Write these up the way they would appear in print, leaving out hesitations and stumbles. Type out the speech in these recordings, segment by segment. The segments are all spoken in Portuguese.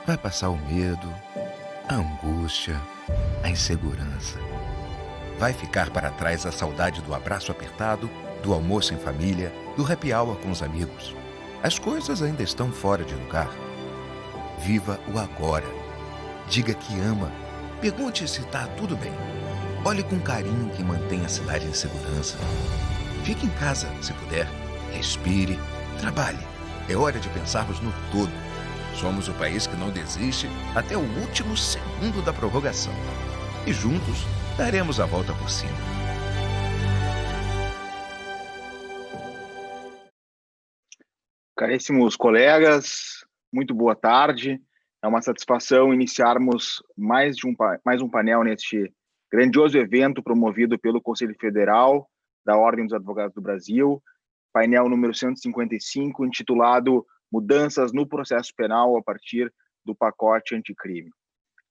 Vai passar o medo, a angústia, a insegurança. Vai ficar para trás a saudade do abraço apertado, do almoço em família, do happy hour com os amigos. As coisas ainda estão fora de lugar. Viva o agora. Diga que ama. Pergunte se está tudo bem. Olhe com carinho quem mantém a cidade em segurança. Fique em casa, se puder. Respire. Trabalhe. É hora de pensarmos no todo. Somos o país que não desiste até o último segundo da prorrogação. E juntos daremos a volta por cima. Caríssimos colegas, muito boa tarde. É uma satisfação iniciarmos mais um painel neste grandioso evento promovido pelo Conselho Federal da Ordem dos Advogados do Brasil, painel número 155, intitulado Mudanças no Processo Penal a partir do pacote anticrime.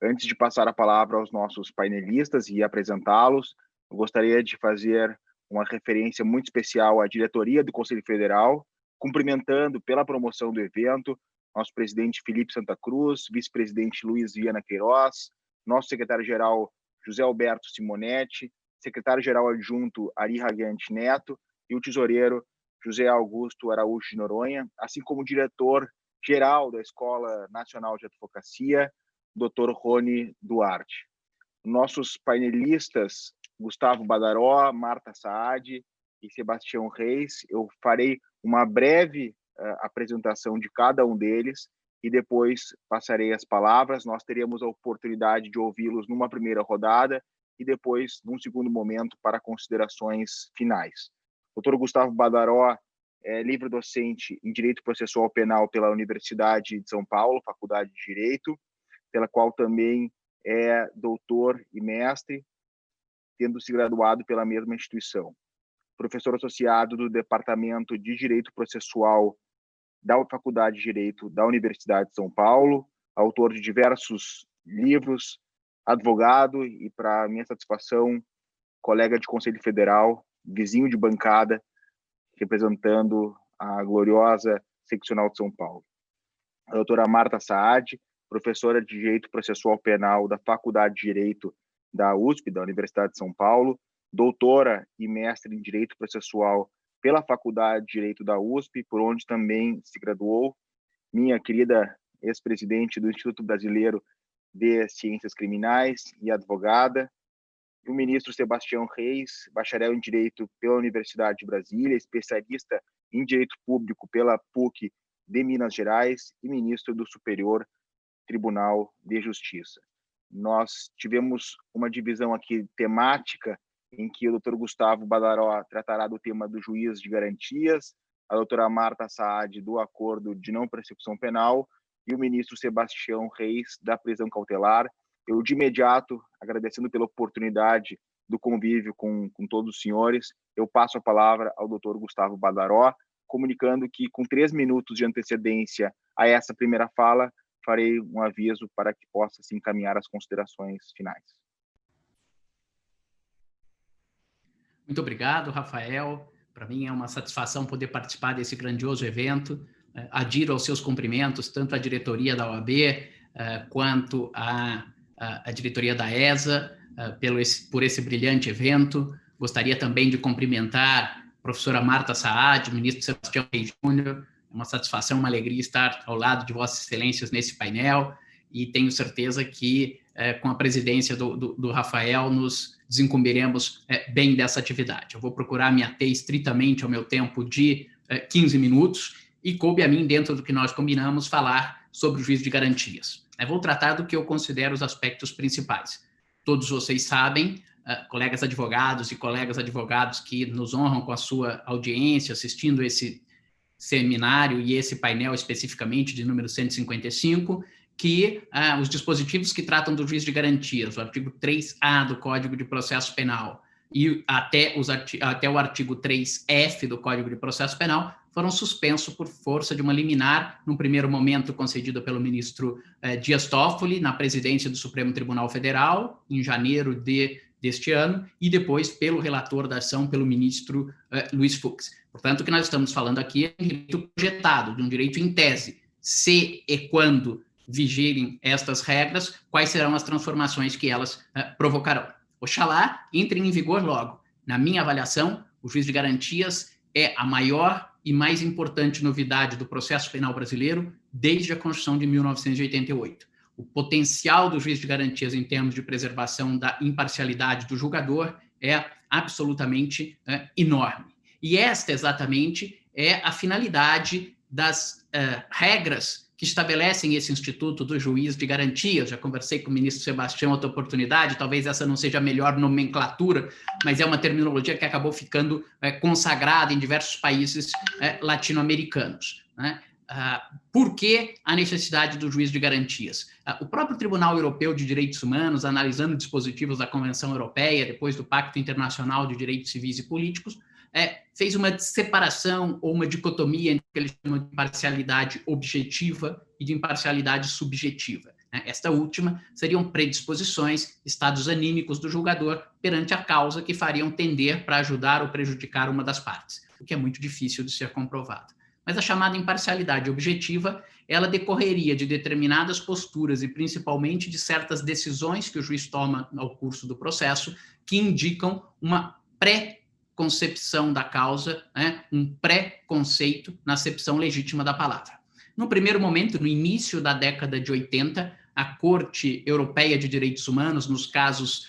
Antes de passar a palavra aos nossos painelistas e apresentá-los, eu gostaria de fazer uma referência muito especial à diretoria do Conselho Federal, cumprimentando pela promoção do evento nosso presidente Felipe Santa Cruz, vice-presidente Luiz Viana Queiroz, nosso secretário-geral José Alberto Simonetti, secretário-geral adjunto Ari Ragante Neto e o tesoureiro José Augusto Araújo de Noronha, assim como o diretor-geral da Escola Nacional de Advocacia, Dr. Rony Duarte. Nossos painelistas, Gustavo Badaró, Marta Saad e Sebastião Reis, eu farei uma breve apresentação de cada um deles e depois passarei as palavras. Nós teremos a oportunidade de ouvi-los numa primeira rodada e depois, num segundo momento, para considerações finais. Dr. Gustavo Badaró é livre-docente em Direito Processual Penal pela Universidade de São Paulo, Faculdade de Direito, pela qual também é doutor e mestre, tendo se graduado pela mesma instituição. Professor associado do Departamento de Direito Processual da Faculdade de Direito da Universidade de São Paulo, autor de diversos livros, advogado e, para minha satisfação, colega de Conselho Federal, vizinho de bancada, representando a gloriosa seccional de São Paulo. A doutora Marta Saad, professora de Direito Processual Penal da Faculdade de Direito da USP, da Universidade de São Paulo, doutora e mestre em Direito Processual pela Faculdade de Direito da USP, por onde também se graduou, minha querida ex-presidente do Instituto Brasileiro de Ciências Criminais e advogada, e o ministro Sebastião Reis, bacharel em Direito pela Universidade de Brasília, especialista em Direito Público pela PUC de Minas Gerais e ministro do Superior Tribunal de Justiça. Nós tivemos uma divisão aqui temática em que o Dr. Gustavo Badaró tratará do tema do juiz de garantias, a doutora Marta Saad do acordo de não persecução penal e o ministro Sebastião Reis da prisão cautelar. Eu, de imediato, agradecendo pela oportunidade do convívio com todos os senhores, eu passo a palavra ao Dr. Gustavo Badaró, comunicando que, com 3 minutos de antecedência a essa primeira fala, farei um aviso para que possa se encaminhar as considerações finais. Muito obrigado, Rafael. Para mim é uma satisfação poder participar desse grandioso evento. Adiro aos seus cumprimentos, tanto à diretoria da OAB quanto à diretoria da ESA, por esse brilhante evento. Gostaria também de cumprimentar a professora Marta Saad, o ministro Sebastião Reis Júnior, É uma satisfação, uma alegria estar ao lado de Vossas Excelências nesse painel e tenho certeza que, com a presidência do Rafael, nos desincumbiremos bem dessa atividade. Eu vou procurar me ater estritamente ao meu tempo de 15 minutos e coube a mim, dentro do que nós combinamos, falar sobre o juízo de garantias. Eu vou tratar do que eu considero os aspectos principais. Todos vocês sabem, colegas advogados e colegas advogados que nos honram com a sua audiência, assistindo esse seminário e esse painel especificamente de número 155, que os dispositivos que tratam do juízo de garantias, o artigo 3A do Código de Processo Penal e até o artigo 3F do Código de Processo Penal, foram suspensos por força de uma liminar, num primeiro momento concedida pelo ministro Dias Toffoli, na presidência do Supremo Tribunal Federal, em janeiro deste ano, e depois pelo relator da ação, pelo ministro Luiz Fux. Portanto, o que nós estamos falando aqui é um direito projetado, de um direito em tese. Se e quando vigirem estas regras, quais serão as transformações que elas provocarão. Oxalá entrem em vigor logo. Na minha avaliação, o juízo de garantias é a maior e mais importante novidade do processo penal brasileiro desde a Constituição de 1988. O potencial do juiz de garantias em termos de preservação da imparcialidade do julgador é absolutamente enorme. E esta, exatamente, é a finalidade das regras que estabelecem esse instituto do juiz de garantias. Já conversei com o ministro Sebastião em outra oportunidade, talvez essa não seja a melhor nomenclatura, mas é uma terminologia que acabou ficando consagrada em diversos países latino-americanos, né? Por que a necessidade do juiz de garantias? O próprio Tribunal Europeu de Direitos Humanos, analisando dispositivos da Convenção Europeia, depois do Pacto Internacional de Direitos Civis e Políticos, fez uma separação ou uma dicotomia entre o que eles chamam de imparcialidade objetiva e de imparcialidade subjetiva. Esta última seriam predisposições, estados anímicos do julgador perante a causa que fariam tender para ajudar ou prejudicar uma das partes, o que é muito difícil de ser comprovado. Mas a chamada imparcialidade objetiva, ela decorreria de determinadas posturas e principalmente de certas decisões que o juiz toma ao curso do processo, que indicam uma pré-concepção da causa, um pré-conceito na acepção legítima da palavra. No primeiro momento, no início da década de 80, a Corte Europeia de Direitos Humanos, nos casos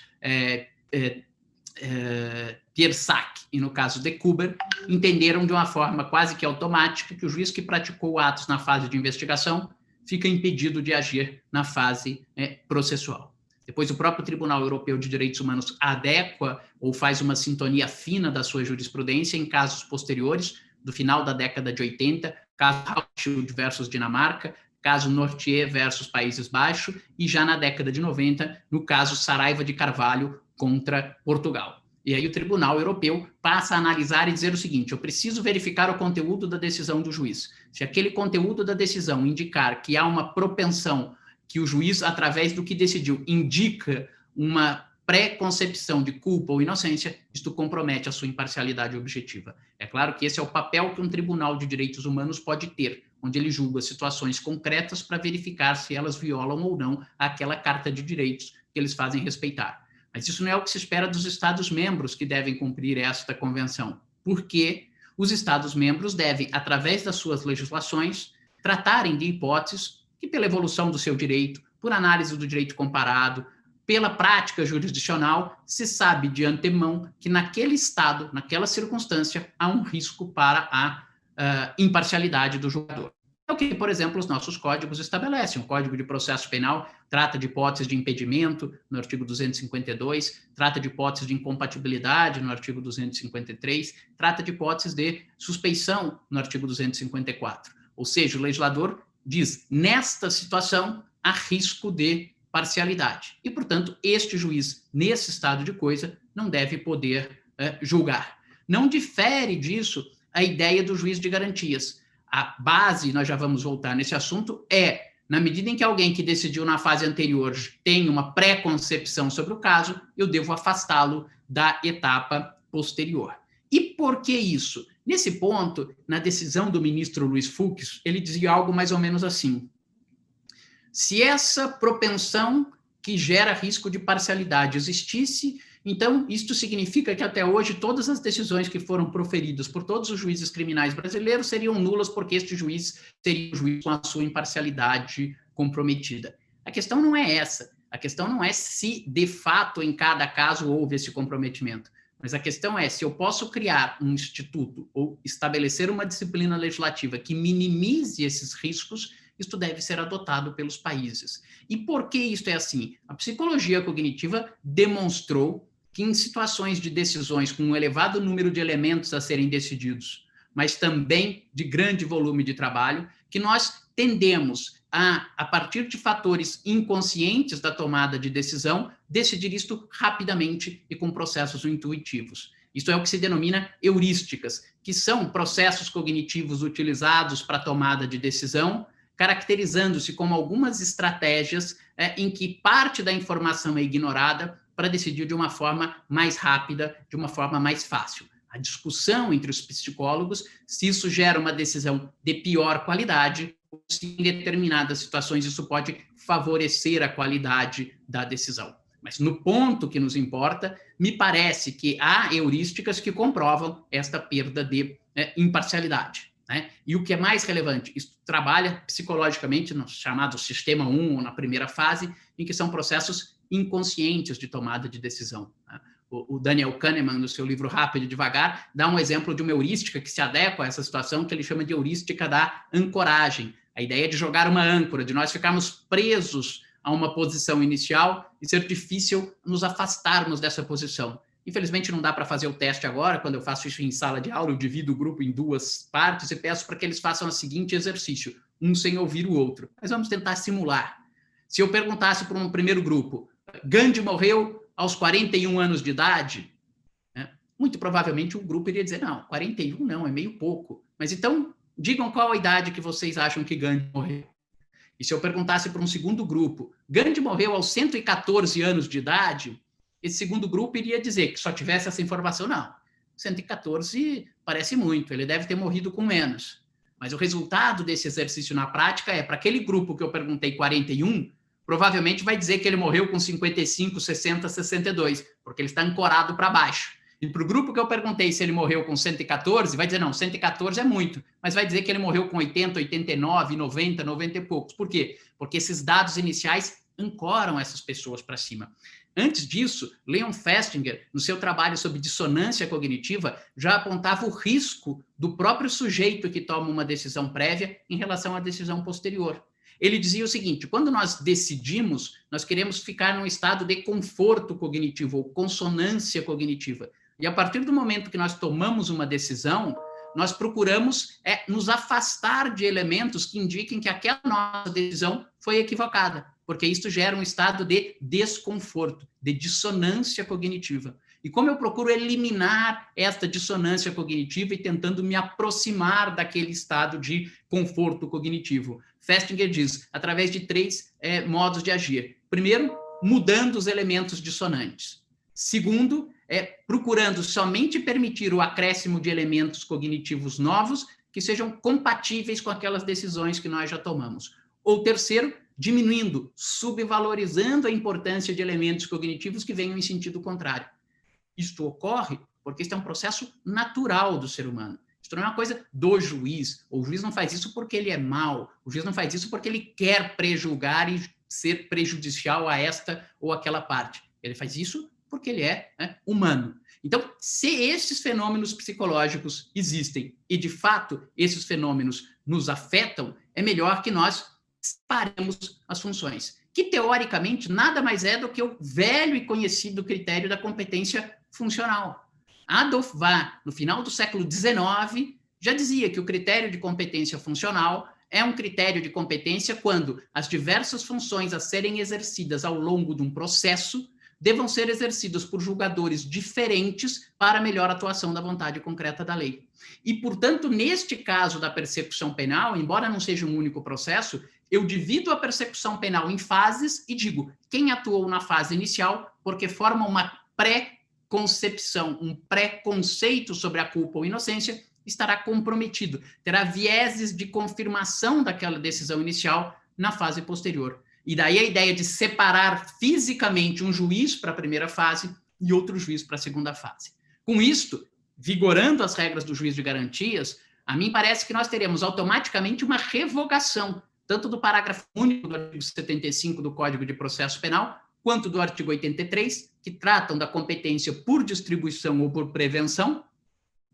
Piersac e no caso de Kuber, entenderam de uma forma quase que automática que o juiz que praticou atos na fase de investigação fica impedido de agir na fase processual. Depois, o próprio Tribunal Europeu de Direitos Humanos adequa ou faz uma sintonia fina da sua jurisprudência em casos posteriores, do final da década de 80, caso Rothschild versus Dinamarca, caso Nortier versus Países Baixos, e já na década de 90, no caso Saraiva de Carvalho contra Portugal. E aí o Tribunal Europeu passa a analisar e dizer o seguinte: eu preciso verificar o conteúdo da decisão do juiz. Se aquele conteúdo da decisão indicar que há uma propensão, que o juiz, através do que decidiu, indica uma pré-concepção de culpa ou inocência, isto compromete a sua imparcialidade objetiva. É claro que esse é o papel que um tribunal de direitos humanos pode ter, onde ele julga situações concretas para verificar se elas violam ou não aquela Carta de Direitos que eles fazem respeitar. Mas isso não é o que se espera dos Estados-membros que devem cumprir esta convenção, porque os Estados-membros devem, através das suas legislações, tratarem de hipóteses que, pela evolução do seu direito, por análise do direito comparado, pela prática jurisdicional, se sabe de antemão que naquele estado, naquela circunstância, há um risco para a imparcialidade do julgador. É o que, por exemplo, os nossos códigos estabelecem. O Código de Processo Penal trata de hipóteses de impedimento, no artigo 252, trata de hipóteses de incompatibilidade, no artigo 253, trata de hipóteses de suspeição, no artigo 254. Ou seja, o legislador diz, nesta situação, há risco de parcialidade. E, portanto, este juiz, nesse estado de coisa, não deve poder julgar. Não difere disso a ideia do juiz de garantias. A base, nós já vamos voltar nesse assunto, na medida em que alguém que decidiu na fase anterior tem uma pré-concepção sobre o caso, eu devo afastá-lo da etapa posterior. E por que isso? Nesse ponto, na decisão do ministro Luiz Fux, ele dizia algo mais ou menos assim: se essa propensão que gera risco de parcialidade existisse, Então, isto significa que até hoje todas as decisões que foram proferidas por todos os juízes criminais brasileiros seriam nulas porque este juiz seria um juiz com a sua imparcialidade comprometida. A questão não é essa. A questão não é se, de fato, em cada caso houve esse comprometimento. Mas a questão é se eu posso criar um instituto ou estabelecer uma disciplina legislativa que minimize esses riscos, isto deve ser adotado pelos países. E por que isto é assim? A psicologia cognitiva demonstrou que em situações de decisões com um elevado número de elementos a serem decididos, mas também de grande volume de trabalho, que nós tendemos a partir de fatores inconscientes da tomada de decisão, decidir isto rapidamente e com processos intuitivos. Isto é o que se denomina heurísticas, que são processos cognitivos utilizados para a tomada de decisão, caracterizando-se como algumas estratégias em que parte da informação é ignorada para decidir de uma forma mais rápida, de uma forma mais fácil. A discussão entre os psicólogos se isso gera uma decisão de pior qualidade ou se em determinadas situações isso pode favorecer a qualidade da decisão. Mas no ponto que nos importa, me parece que há heurísticas que comprovam esta perda de imparcialidade. Né? E o que é mais relevante, isso trabalha psicologicamente no chamado sistema 1, ou na primeira fase, em que são processos inconscientes de tomada de decisão. Né? O Daniel Kahneman, no seu livro Rápido e Devagar, dá um exemplo de uma heurística que se adequa a essa situação, que ele chama de heurística da ancoragem. A ideia de jogar uma âncora, de nós ficarmos presos a uma posição inicial e ser difícil nos afastarmos dessa posição. Infelizmente, não dá para fazer o teste agora. Quando eu faço isso em sala de aula, eu divido o grupo em duas partes e peço para que eles façam o seguinte exercício, um sem ouvir o outro. Mas vamos tentar simular. Se eu perguntasse para um primeiro grupo, Gandhi morreu aos 41 anos de idade, né? Muito provavelmente o grupo iria dizer, não, 41 não, é meio pouco. Mas então, digam qual a idade que vocês acham que Gandhi morreu. E se eu perguntasse para um segundo grupo, Gandhi morreu aos 114 anos de idade, esse segundo grupo iria dizer que só tivesse essa informação, não. 114 parece muito, ele deve ter morrido com menos. Mas o resultado desse exercício na prática é, para aquele grupo que eu perguntei 41, provavelmente vai dizer que ele morreu com 55, 60, 62, porque ele está ancorado para baixo. E para o grupo que eu perguntei se ele morreu com 114, vai dizer, não, 114 é muito, mas vai dizer que ele morreu com 80, 89, 90, 90 e poucos. Por quê? Porque esses dados iniciais ancoram essas pessoas para cima. Antes disso, Leon Festinger, no seu trabalho sobre dissonância cognitiva, já apontava o risco do próprio sujeito que toma uma decisão prévia em relação à decisão posterior. Ele dizia o seguinte, quando nós decidimos, nós queremos ficar num estado de conforto cognitivo ou consonância cognitiva. E a partir do momento que nós tomamos uma decisão, nós procuramos nos afastar de elementos que indiquem que aquela nossa decisão foi equivocada, porque isso gera um estado de desconforto, de dissonância cognitiva. E como eu procuro eliminar esta dissonância cognitiva e tentando me aproximar daquele estado de conforto cognitivo? Festinger diz, através de 3 modos de agir. Primeiro, mudando os elementos dissonantes. Segundo, procurando somente permitir o acréscimo de elementos cognitivos novos que sejam compatíveis com aquelas decisões que nós já tomamos. Ou terceiro, diminuindo, subvalorizando a importância de elementos cognitivos que venham em sentido contrário. Isto ocorre porque este é um processo natural do ser humano. Isto não é uma coisa do juiz. O juiz não faz isso porque ele é mau. O juiz não faz isso porque ele quer prejulgar e ser prejudicial a esta ou aquela parte. Ele faz isso porque ele é humano. Então, se esses fenômenos psicológicos existem e, de fato, esses fenômenos nos afetam, é melhor que nós separemos as funções, que, teoricamente, nada mais é do que o velho e conhecido critério da competência funcional. Adolf Wahr, no final do século XIX, já dizia que o critério de competência funcional é um critério de competência quando as diversas funções a serem exercidas ao longo de um processo devam ser exercidas por julgadores diferentes para a melhor atuação da vontade concreta da lei. E, portanto, neste caso da persecução penal, embora não seja um único processo, eu divido a persecução penal em fases e digo quem atuou na fase inicial, porque forma uma pré-concepção, um pré-conceito sobre a culpa ou inocência, estará comprometido, terá vieses de confirmação daquela decisão inicial na fase posterior. E daí a ideia de separar fisicamente um juiz para a primeira fase e outro juiz para a segunda fase. Com isto, vigorando as regras do juiz de garantias, a mim parece que nós teremos automaticamente uma revogação, tanto do parágrafo único do artigo 75 do Código de Processo Penal, quanto do artigo 83, que tratam da competência por distribuição ou por prevenção,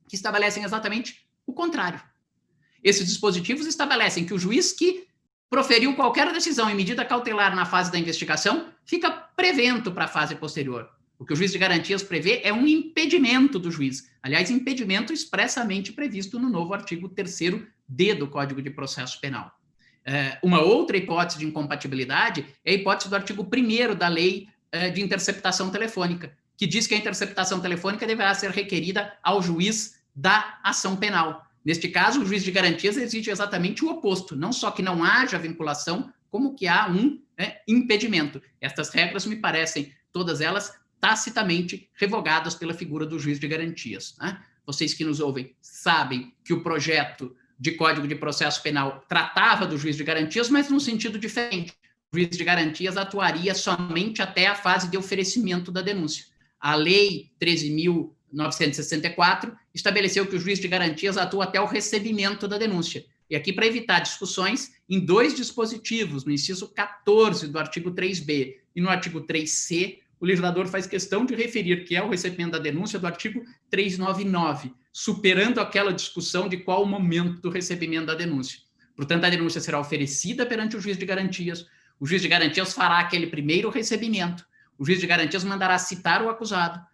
que estabelecem exatamente o contrário. Esses dispositivos estabelecem que o juiz que proferiu qualquer decisão em medida cautelar na fase da investigação fica prevento para a fase posterior. O que o juiz de garantias prevê é um impedimento do juiz. Aliás, impedimento expressamente previsto no novo artigo 3º-D do Código de Processo Penal. Uma outra hipótese de incompatibilidade é a hipótese do artigo 1º da Lei de Interceptação Telefônica, que diz que a interceptação telefônica deverá ser requerida ao juiz da ação penal. Neste caso, o juiz de garantias exige exatamente o oposto, não só que não haja vinculação, como que há um impedimento. Estas regras me parecem, todas elas, tacitamente revogadas pela figura do juiz de garantias. Né? Vocês que nos ouvem sabem que o projeto de Código de Processo Penal tratava do juiz de garantias, mas num sentido diferente. O juiz de garantias atuaria somente até a fase de oferecimento da denúncia. A Lei 13.964 estabeleceu que o juiz de garantias atua até o recebimento da denúncia. E aqui, para evitar discussões, em 2 dispositivos, no inciso 14 do artigo 3b e no artigo 3c, o legislador faz questão de referir que é o recebimento da denúncia do artigo 399, superando aquela discussão de qual o momento do recebimento da denúncia. Portanto, a denúncia será oferecida perante o juiz de garantias, o juiz de garantias fará aquele primeiro recebimento, o juiz de garantias mandará citar o acusado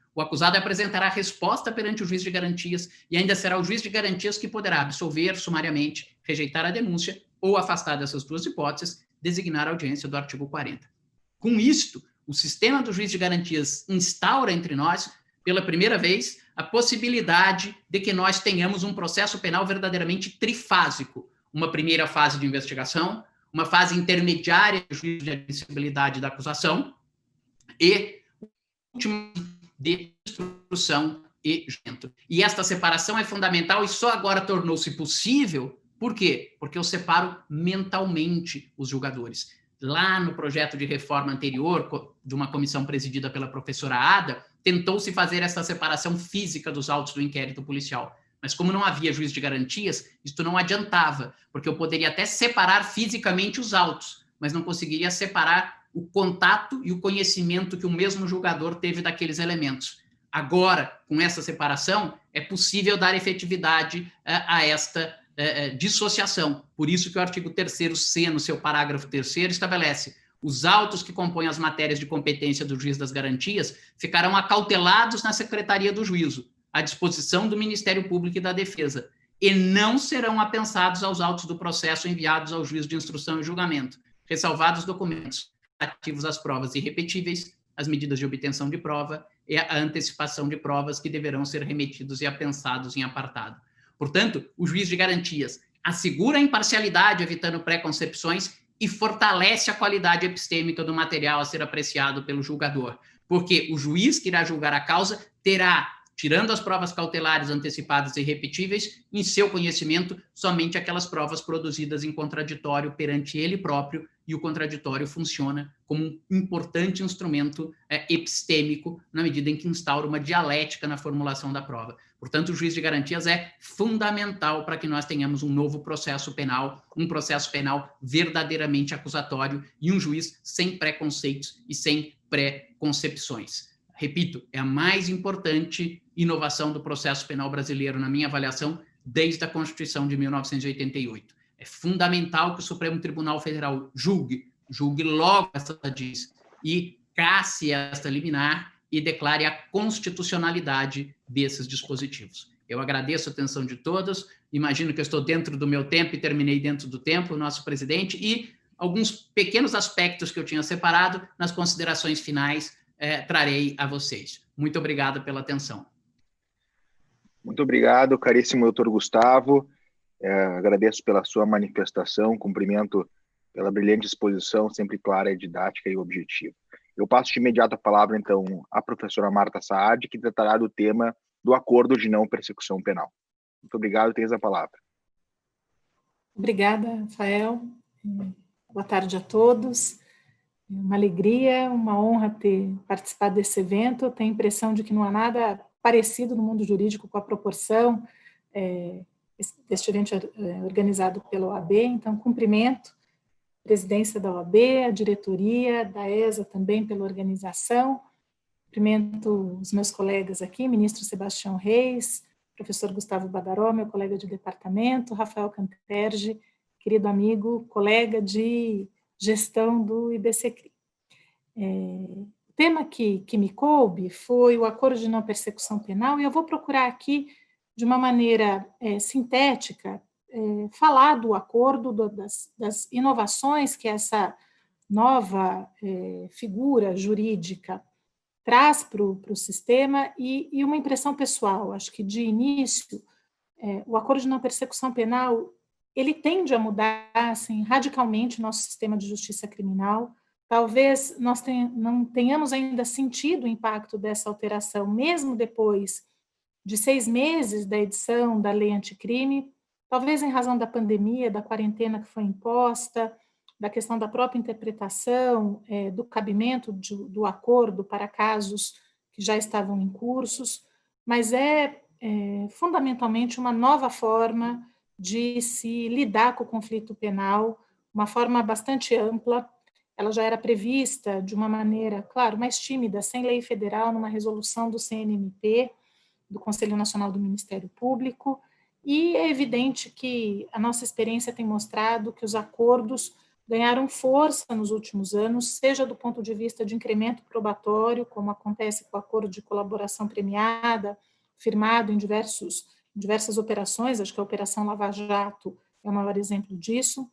apresentará resposta perante o juiz de garantias e ainda será o juiz de garantias que poderá absolver sumariamente, rejeitar a denúncia ou, afastar dessas 2 hipóteses, designar a audiência do artigo 40. Com isto, o sistema do juiz de garantias instaura entre nós, pela primeira vez, a possibilidade de que nós tenhamos um processo penal verdadeiramente trifásico. Uma primeira fase de investigação, uma fase intermediária de juízo de admissibilidade da acusação e última de instrução e julgamento. E esta separação é fundamental e só agora tornou-se possível. Por quê? Porque eu separo mentalmente os julgadores. Lá no projeto de reforma anterior, de uma comissão presidida pela professora Ada, tentou-se fazer essa separação física dos autos do inquérito policial. Mas como não havia juiz de garantias, isto não adiantava, porque eu poderia até separar fisicamente os autos, mas não conseguiria separar o contato e o conhecimento que o mesmo julgador teve daqueles elementos. Agora, com essa separação, é possível dar efetividade a esta dissociação. Por isso que o artigo 3º-C, no seu parágrafo 3º, estabelece: os autos que compõem as matérias de competência do juiz das garantias ficarão acautelados na Secretaria do Juízo, à disposição do Ministério Público e da Defesa, e não serão apensados aos autos do processo enviados ao juiz de instrução e julgamento, ressalvados os documentos relativos às provas irrepetíveis, as medidas de obtenção de prova e a antecipação de provas que deverão ser remetidos e apensados em apartado. Portanto, o juiz de garantias assegura a imparcialidade, evitando preconcepções, e fortalece a qualidade epistêmica do material a ser apreciado pelo julgador, porque o juiz que irá julgar a causa terá, tirando as provas cautelares antecipadas e irrepetíveis, em seu conhecimento somente aquelas provas produzidas em contraditório perante ele próprio, e o contraditório funciona como um importante instrumento epistêmico, na medida em que instaura uma dialética na formulação da prova. Portanto, o juiz de garantias é fundamental para que nós tenhamos um novo processo penal, um processo penal verdadeiramente acusatório e um juiz sem preconceitos e sem preconcepções. Repito, é a mais importante inovação do processo penal brasileiro, na minha avaliação, desde a Constituição de 1988. É fundamental que o Supremo Tribunal Federal julgue logo essa diz, e casse esta liminar e declare a constitucionalidade desses dispositivos. Eu agradeço a atenção de todos, imagino que eu estou dentro do meu tempo e terminei dentro do tempo, o nosso presidente, e alguns pequenos aspectos que eu tinha separado, nas considerações finais, trarei a vocês. Muito obrigado pela atenção. Muito obrigado, caríssimo doutor Gustavo. Agradeço pela sua manifestação, cumprimento pela brilhante exposição, sempre clara, didática e objetiva. Eu passo de imediato a palavra, então, à professora Marta Saad, que tratará do tema do acordo de não persecução penal. Muito obrigado, tens a palavra. Obrigada, Rafael. Boa tarde a todos. uma alegria, uma honra ter participado desse evento. Eu tenho a impressão de que não há nada parecido no mundo jurídico com a proporção deste evento organizado pela OAB. Então, cumprimento a presidência da OAB, a diretoria, da ESA também pela organização. Cumprimento os meus colegas aqui, ministro Sebastião Reis, professor Gustavo Badaró, meu colega de departamento, Rafael Canterge, querido amigo, colega de gestão do IBCCRI. O tema que me coube foi o acordo de não persecução penal, e eu vou procurar aqui, de uma maneira sintética, falar do acordo, das inovações que essa nova figura jurídica traz para o sistema e uma impressão pessoal. Acho que, de início, o acordo de não persecução penal ele tende a mudar assim, radicalmente o nosso sistema de justiça criminal. Talvez nós não tenhamos ainda sentido o impacto dessa alteração, mesmo depois de 6 meses da edição da lei anticrime, talvez em razão da pandemia, da quarentena que foi imposta, da questão da própria interpretação, do cabimento do acordo para casos que já estavam em cursos, mas fundamentalmente uma nova forma de se lidar com o conflito penal, uma forma bastante ampla. Ela já era prevista de uma maneira, claro, mais tímida, sem lei federal, numa resolução do CNMP, do Conselho Nacional do Ministério Público, e é evidente que a nossa experiência tem mostrado que os acordos ganharam força nos últimos anos, seja do ponto de vista de incremento probatório, como acontece com o acordo de colaboração premiada, firmado em diversas operações, acho que a Operação Lava Jato é o maior exemplo disso,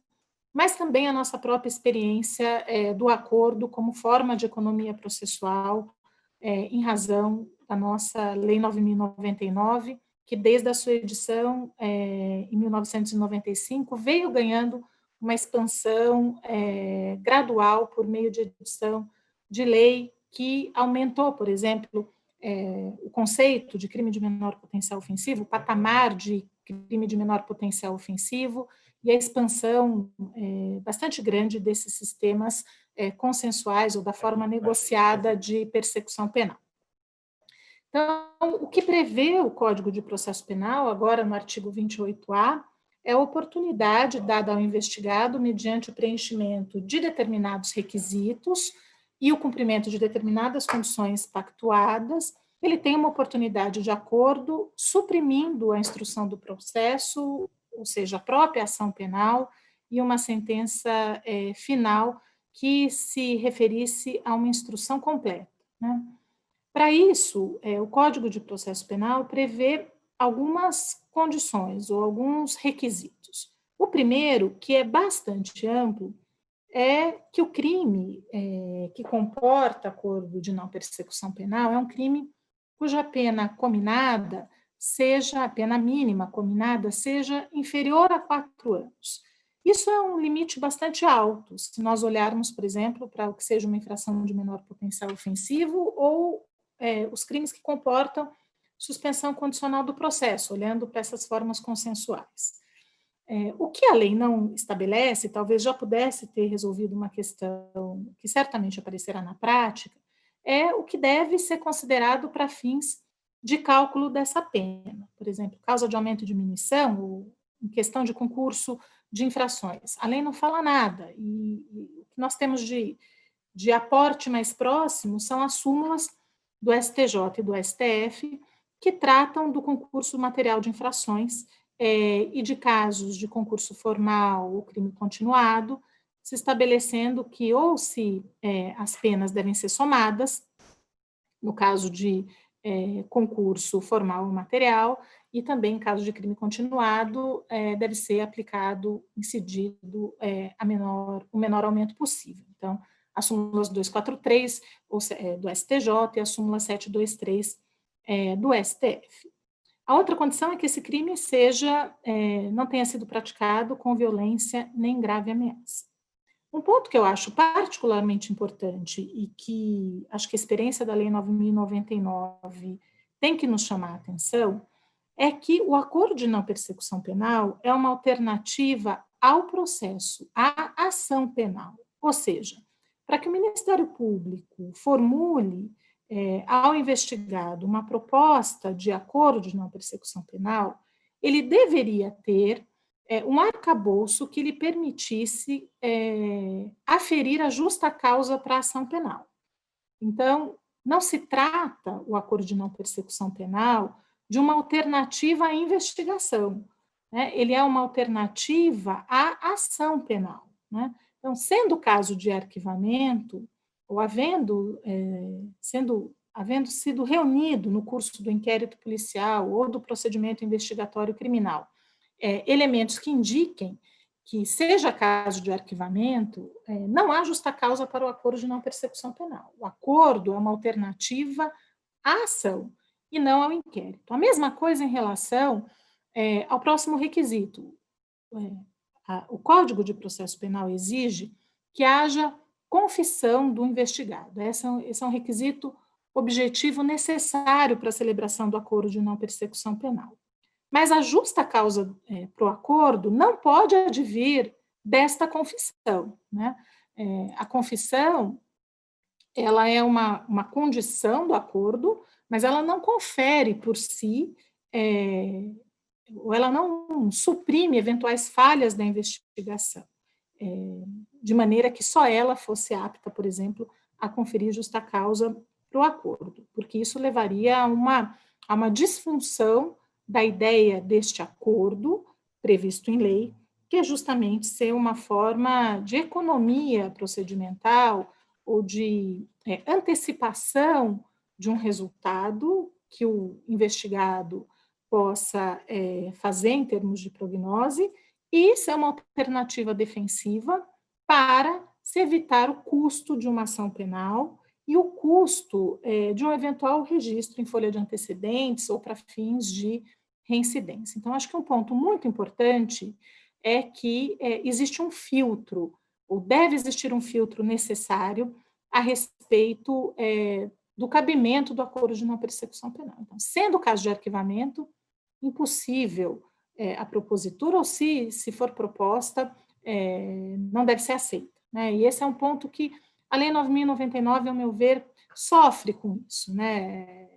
mas também a nossa própria experiência do acordo como forma de economia processual, em razão da nossa Lei 9.099, que desde a sua edição em 1995 veio ganhando uma expansão gradual por meio de edição de lei que aumentou, por exemplo, o conceito de crime de menor potencial ofensivo, o patamar de crime de menor potencial ofensivo e a expansão bastante grande desses sistemas consensuais ou da forma negociada de persecução penal. Então, o que prevê o Código de Processo Penal, agora no artigo 28A, é a oportunidade dada ao investigado mediante o preenchimento de determinados requisitos e o cumprimento de determinadas condições pactuadas, ele tem uma oportunidade de acordo suprimindo a instrução do processo, ou seja, a própria ação penal, e uma sentença final que se referisse a uma instrução completa, né? Para isso, o Código de Processo Penal prevê algumas condições ou alguns requisitos. O primeiro, que é bastante amplo, é que o crime que comporta acordo de não persecução penal é um crime cuja pena cominada seja, a pena mínima cominada seja inferior a 4 anos. Isso é um limite bastante alto, se nós olharmos, por exemplo, para o que seja uma infração de menor potencial ofensivo ou os crimes que comportam suspensão condicional do processo, olhando para essas formas consensuais. O que a lei não estabelece, talvez já pudesse ter resolvido uma questão que certamente aparecerá na prática, é o que deve ser considerado para fins de cálculo dessa pena. Por exemplo, causa de aumento e diminuição, ou em questão de concurso de infrações. A lei não fala nada, e o que nós temos de aporte mais próximo são as súmulas do STJ e do STF, que tratam do concurso material de infrações e de casos de concurso formal ou crime continuado, se estabelecendo que ou se as penas devem ser somadas, no caso de concurso formal ou material, e também, em caso de crime continuado, deve ser aplicado, incidido o menor aumento possível. Então, as súmulas 243 do STJ e a súmula 723 do STF. A outra condição é que esse crime não tenha sido praticado com violência nem grave ameaça. Um ponto que eu acho particularmente importante e que acho que a experiência da Lei 9.099 tem que nos chamar a atenção é que o acordo de não persecução penal é uma alternativa ao processo, à ação penal. Ou seja, para que o Ministério Público formule ao investigado uma proposta de acordo de não persecução penal, ele deveria ter um arcabouço que lhe permitisse aferir a justa causa para a ação penal. Então, não se trata o acordo de não persecução penal de uma alternativa à investigação, né? Ele é uma alternativa à ação penal, né? Então, sendo caso de arquivamento, ou havendo sido reunido no curso do inquérito policial ou do procedimento investigatório criminal, elementos que indiquem que, seja caso de arquivamento, não há justa causa para o acordo de não persecução penal. O acordo é uma alternativa à ação e não ao inquérito. A mesma coisa em relação ao próximo requisito. O Código de Processo Penal exige que haja confissão do investigado. Esse é um requisito objetivo necessário para a celebração do acordo de não persecução penal. Mas a justa causa para o acordo não pode advir desta confissão, né? A confissão, ela é uma condição do acordo, mas ela não confere por si, ou ela não suprime eventuais falhas da investigação, de maneira que só ela fosse apta, por exemplo, a conferir justa causa para o acordo, porque isso levaria a uma disfunção da ideia deste acordo previsto em lei, que é justamente ser uma forma de economia procedimental ou de antecipação de um resultado que o investigado possa fazer em termos de prognose e ser uma alternativa defensiva para se evitar o custo de uma ação penal e o custo de um eventual registro em folha de antecedentes ou para fins de reincidência. Então, acho que um ponto muito importante é que existe um filtro, ou deve existir um filtro necessário a respeito do cabimento do acordo de não persecução penal. Então, sendo o caso de arquivamento, impossível a propositura, ou se for proposta, não deve ser aceita, né? E esse é um ponto que a Lei 9.099, ao meu ver, sofre com isso, né?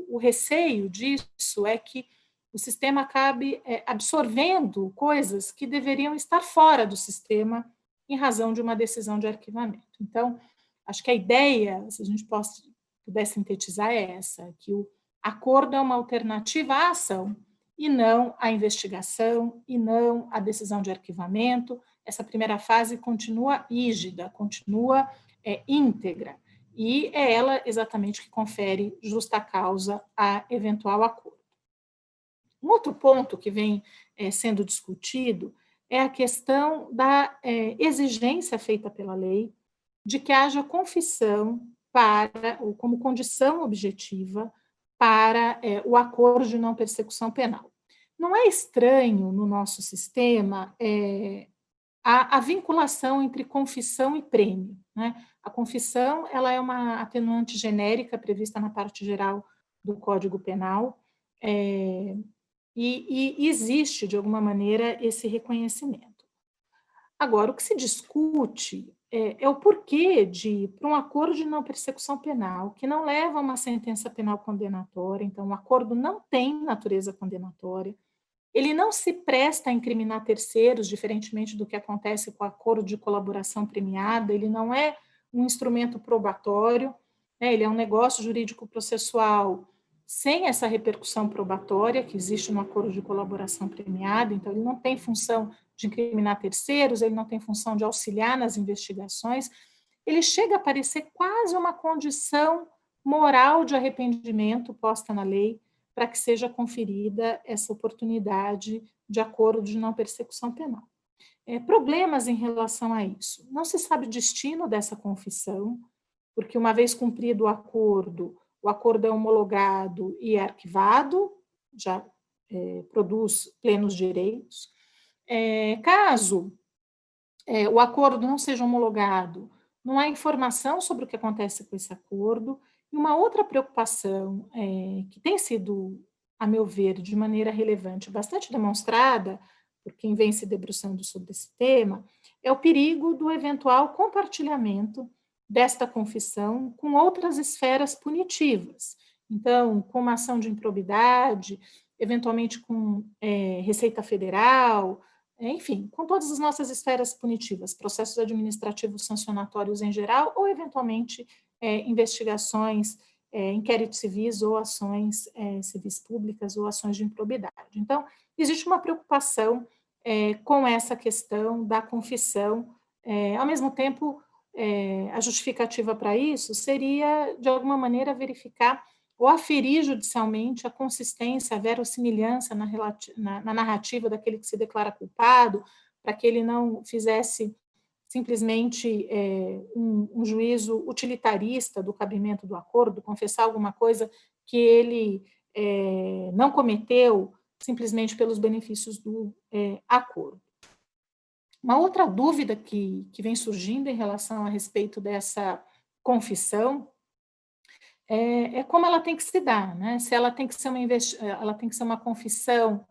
O receio disso é que o sistema acabe absorvendo coisas que deveriam estar fora do sistema em razão de uma decisão de arquivamento. Então, acho que a ideia, se a gente puder sintetizar, é essa, que o acordo é uma alternativa à ação e não à investigação e não à decisão de arquivamento. Essa primeira fase continua rígida, continua íntegra, e é ela exatamente que confere justa causa a eventual acordo. Um outro ponto que vem sendo discutido é a questão da exigência feita pela lei de que haja confissão ou como condição objetiva para o acordo de não persecução penal. Não é estranho no nosso sistema a vinculação entre confissão e prêmio, né? A confissão, ela é uma atenuante genérica prevista na parte geral do Código Penal, e existe, de alguma maneira, esse reconhecimento. Agora, o que se discute é o porquê para um acordo de não persecução penal, que não leva a uma sentença penal condenatória, então o acordo não tem natureza condenatória, ele não se presta a incriminar terceiros, diferentemente do que acontece com o acordo de colaboração premiada, ele não é um instrumento probatório, né, ele é um negócio jurídico processual sem essa repercussão probatória que existe no acordo de colaboração premiada, então ele não tem função de incriminar terceiros, ele não tem função de auxiliar nas investigações, ele chega a parecer quase uma condição moral de arrependimento posta na lei para que seja conferida essa oportunidade de acordo de não persecução penal. Problemas em relação a isso. Não se sabe o destino dessa confissão, porque uma vez cumprido o acordo é homologado e é arquivado, já produz plenos direitos. Caso o acordo não seja homologado, não há informação sobre o que acontece com esse acordo. E uma outra preocupação que tem sido, a meu ver, de maneira relevante, bastante demonstrada por quem vem se debruçando sobre esse tema, é o perigo do eventual compartilhamento desta confissão com outras esferas punitivas. Então, com uma ação de improbidade, eventualmente com Receita Federal, enfim, com todas as nossas esferas punitivas, processos administrativos sancionatórios em geral, ou eventualmente investigações, inquéritos civis ou ações civis públicas ou ações de improbidade. Então, existe uma preocupação com essa questão da confissão. Ao mesmo tempo, a justificativa para isso seria, de alguma maneira, verificar ou aferir judicialmente a consistência, a verossimilhança na narrativa daquele que se declara culpado, para que ele não fizesse simplesmente um juízo utilitarista do cabimento do acordo, confessar alguma coisa que ele não cometeu simplesmente pelos benefícios do acordo. Uma outra dúvida que vem surgindo em relação a respeito dessa confissão é como ela tem que se dar, né? Se ela tem que ser uma confissão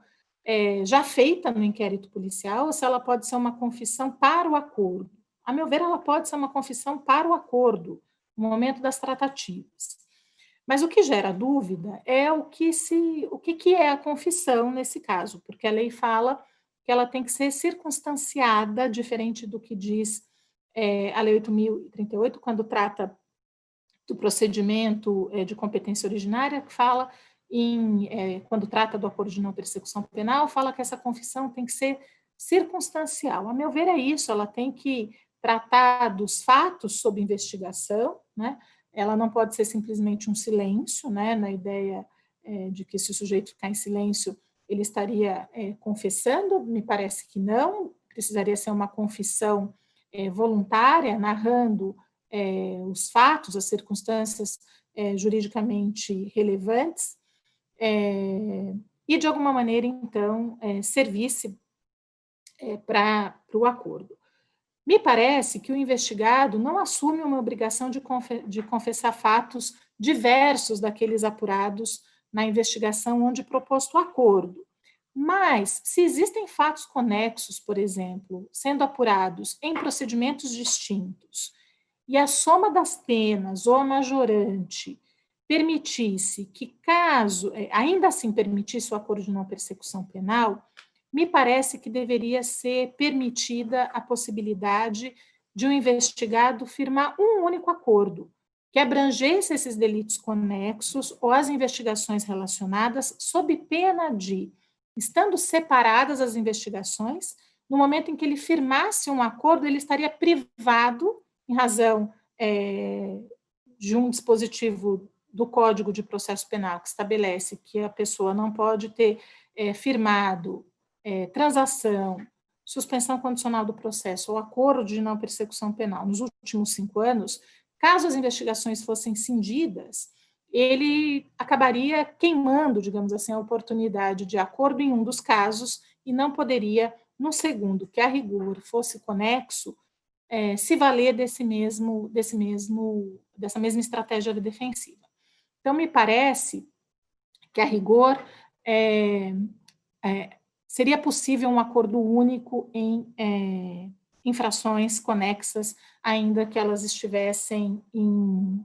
já feita no inquérito policial, ou se ela pode ser uma confissão para o acordo. A meu ver, ela pode ser uma confissão para o acordo, no momento das tratativas. Mas o que gera dúvida é o que é a confissão nesse caso, porque a lei fala que ela tem que ser circunstanciada, diferente do que diz a Lei 8.038, quando trata do procedimento de competência originária, que fala quando trata do acordo de não persecução penal, fala que essa confissão tem que ser circunstancial. A meu ver, é isso, ela tem que tratar dos fatos sob investigação, né? Ela não pode ser simplesmente um silêncio, né? Na ideia de que se o sujeito ficar em silêncio, ele estaria confessando, me parece que não, precisaria ser uma confissão voluntária, narrando os fatos, as circunstâncias juridicamente relevantes, e, de alguma maneira, então, servisse para o acordo. Me parece que o investigado não assume uma obrigação de confessar fatos diversos daqueles apurados na investigação onde proposto o acordo. Mas, se existem fatos conexos, por exemplo, sendo apurados em procedimentos distintos, e a soma das penas ou a majorante permitisse que, caso, ainda assim permitisse o acordo de não persecução penal, me parece que deveria ser permitida a possibilidade de um investigado firmar um único acordo, que abrangesse esses delitos conexos ou as investigações relacionadas, sob pena de, estando separadas as investigações, no momento em que ele firmasse um acordo, ele estaria privado, em razão de um dispositivo do Código de Processo Penal que estabelece que a pessoa não pode ter firmado transação, suspensão condicional do processo ou acordo de não persecução penal nos últimos 5 anos, caso as investigações fossem cindidas, ele acabaria queimando, digamos assim, a oportunidade de acordo em um dos casos e não poderia, no segundo, que a rigor fosse conexo, se valer dessa mesma estratégia defensiva. Então, me parece que, a rigor, seria possível um acordo único em infrações conexas, ainda que elas estivessem em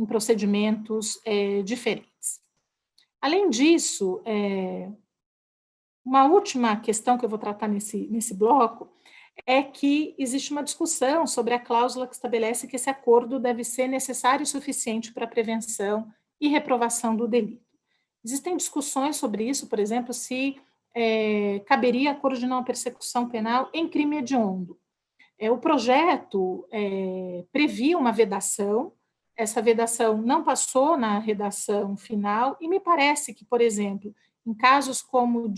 procedimentos diferentes. Além disso, uma última questão que eu vou tratar nesse bloco é que existe uma discussão sobre a cláusula que estabelece que esse acordo deve ser necessário e suficiente para a prevenção e reprovação do delito. Existem discussões sobre isso, por exemplo, se caberia acordo de não persecução penal em crime hediondo. O projeto previa uma vedação, essa vedação não passou na redação final, e me parece que, por exemplo, em casos como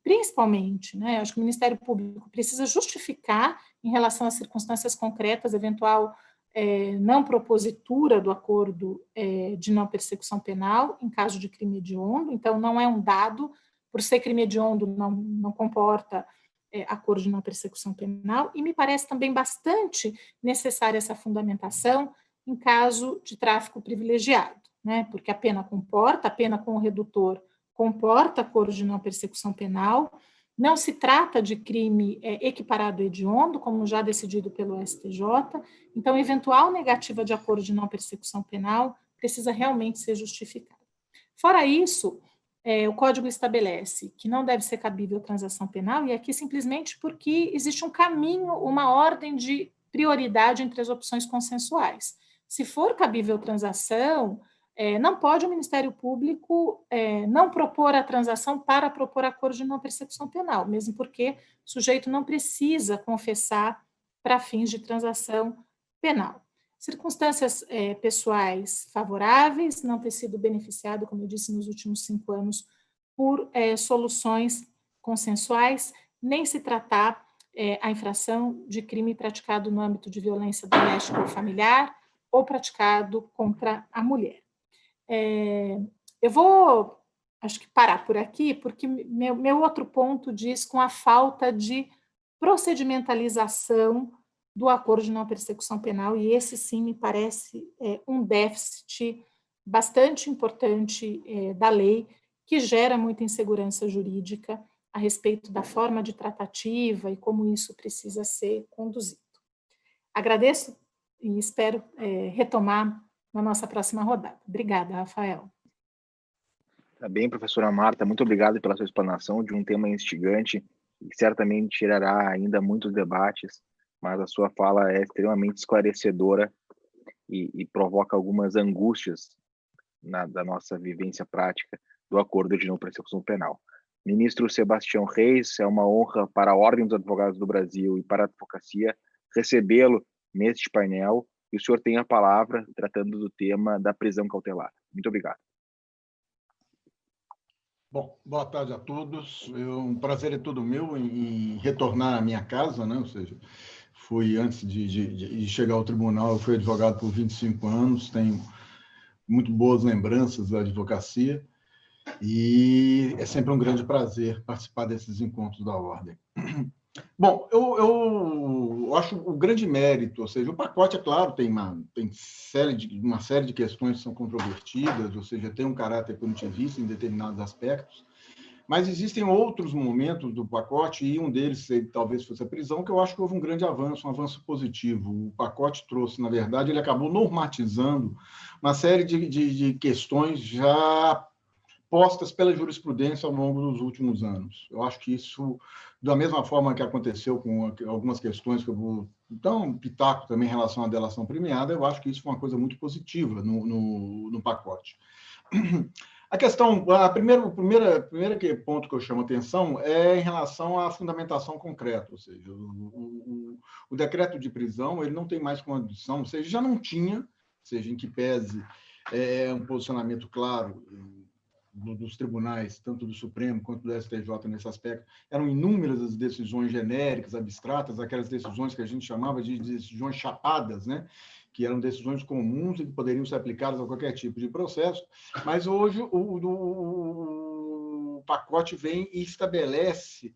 principalmente, né, acho que o Ministério Público precisa justificar, em relação às circunstâncias concretas, eventual não propositura do acordo de não persecução penal, em caso de crime hediondo, então não é um dado, por ser crime hediondo não comporta acordo de não persecução penal, e me parece também bastante necessária essa fundamentação em caso de tráfico privilegiado, né, porque a pena com o redutor comporta acordo de não persecução penal, Não se trata de crime equiparado hediondo, como já decidido pelo STJ, então, eventual negativa de acordo de não persecução penal precisa realmente ser justificada. Fora isso, o Código estabelece que não deve ser cabível transação penal, e aqui simplesmente porque existe um caminho, uma ordem de prioridade entre as opções consensuais. Se for cabível transação, não pode o Ministério Público não propor a transação para propor acordo de não persecução penal, mesmo porque o sujeito não precisa confessar para fins de transação penal. Circunstâncias pessoais favoráveis, não ter sido beneficiado, como eu disse, nos últimos 5 anos, por soluções consensuais, nem se tratar a infração de crime praticado no âmbito de violência doméstica ou familiar ou praticado contra a mulher. Eu vou, acho que parar por aqui, porque meu outro ponto diz com a falta de procedimentalização do acordo de não persecução penal, e esse sim me parece um déficit bastante importante da lei, que gera muita insegurança jurídica a respeito da forma de tratativa e como isso precisa ser conduzido. Agradeço e espero retomar na nossa próxima rodada. Obrigada, Rafael. Tá bem, professora Marta, muito obrigado pela sua explanação de um tema instigante e certamente gerará ainda muitos debates, mas a sua fala é extremamente esclarecedora e provoca algumas angústias da nossa vivência prática do acordo de não persecução penal. Ministro Sebastião Reis, é uma honra para a Ordem dos Advogados do Brasil e para a advocacia recebê-lo neste painel, e o senhor tem a palavra tratando do tema da prisão cautelar. Muito obrigado. Bom, boa tarde a todos. Um prazer é todo meu em retornar à minha casa, né? Ou seja, fui, antes de chegar ao tribunal, eu fui advogado por 25 anos, tenho muito boas lembranças da advocacia, e é sempre um grande prazer participar desses encontros da Ordem. Bom, eu acho o grande mérito, ou seja, o pacote, é claro, tem uma série de questões que são controvertidas, ou seja, tem um caráter punitivista em determinados aspectos, mas existem outros momentos do pacote, e um deles talvez fosse a prisão, que eu acho que houve um grande avanço, um avanço positivo. O pacote trouxe, na verdade, ele acabou normatizando uma série de questões já postas pela jurisprudência ao longo dos últimos anos. Eu acho que isso, da mesma forma que aconteceu com algumas questões que eu vou dar um pitaco também em relação à delação premiada, eu acho que isso foi uma coisa muito positiva no pacote. A questão, o primeiro ponto que eu chamo a atenção é em relação à fundamentação concreta, ou seja, o decreto de prisão ele não tem mais condição, ou seja, já não tinha, ou seja, em que pese um posicionamento claro dos tribunais, tanto do Supremo quanto do STJ nesse aspecto, eram inúmeras as decisões genéricas, abstratas, aquelas decisões que a gente chamava de decisões chapadas, né? Que eram decisões comuns e que poderiam ser aplicadas a qualquer tipo de processo, mas hoje o pacote vem e estabelece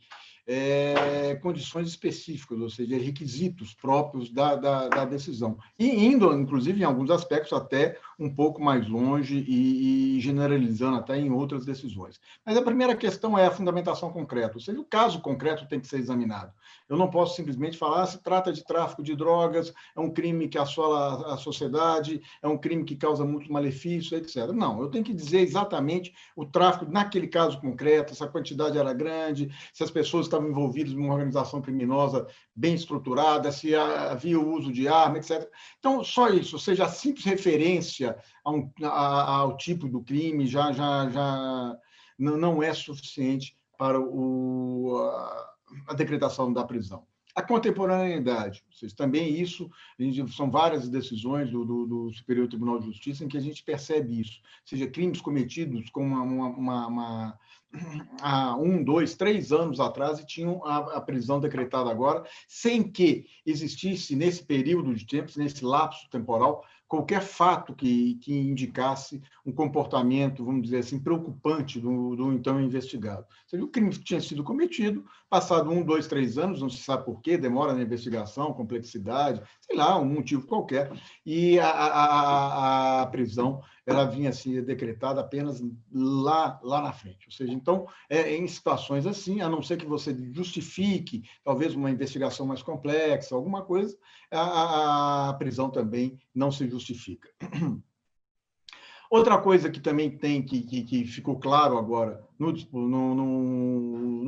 condições específicas, ou seja, requisitos próprios da decisão, e indo, inclusive, em alguns aspectos, até um pouco mais longe e generalizando até em outras decisões. Mas a primeira questão é a fundamentação concreta, ou seja, o caso concreto tem que ser examinado. Eu não posso simplesmente falar se trata de tráfico de drogas, é um crime que assola a sociedade, é um crime que causa muito malefício, etc. Não, eu tenho que dizer exatamente o tráfico naquele caso concreto, se a quantidade era grande, se as pessoas estavam envolvidas numa organização criminosa bem estruturada, se havia o uso de arma, etc. Então, só isso, ou seja, a simples referência ao tipo do crime já não é suficiente para a decretação da prisão. A contemporaneidade, ou seja, também isso, são várias decisões do Superior Tribunal de Justiça em que a gente percebe isso, ou seja, crimes cometidos com há 1, 2, 3 anos atrás e tinham a prisão decretada agora, sem que existisse, nesse período de tempo, nesse lapso temporal, qualquer fato que indicasse um comportamento, vamos dizer assim, preocupante do então investigado. Ou seja, o crime tinha sido cometido, passado 1, 2, 3 anos, não se sabe por quê, demora na investigação, complexidade, sei lá, um motivo qualquer, e a prisão ela vinha a ser decretada apenas lá na frente. Ou seja, então, em situações assim, a não ser que você justifique, talvez uma investigação mais complexa, alguma coisa, a prisão também não se justifica. Outra coisa que também tem, que ficou claro agora no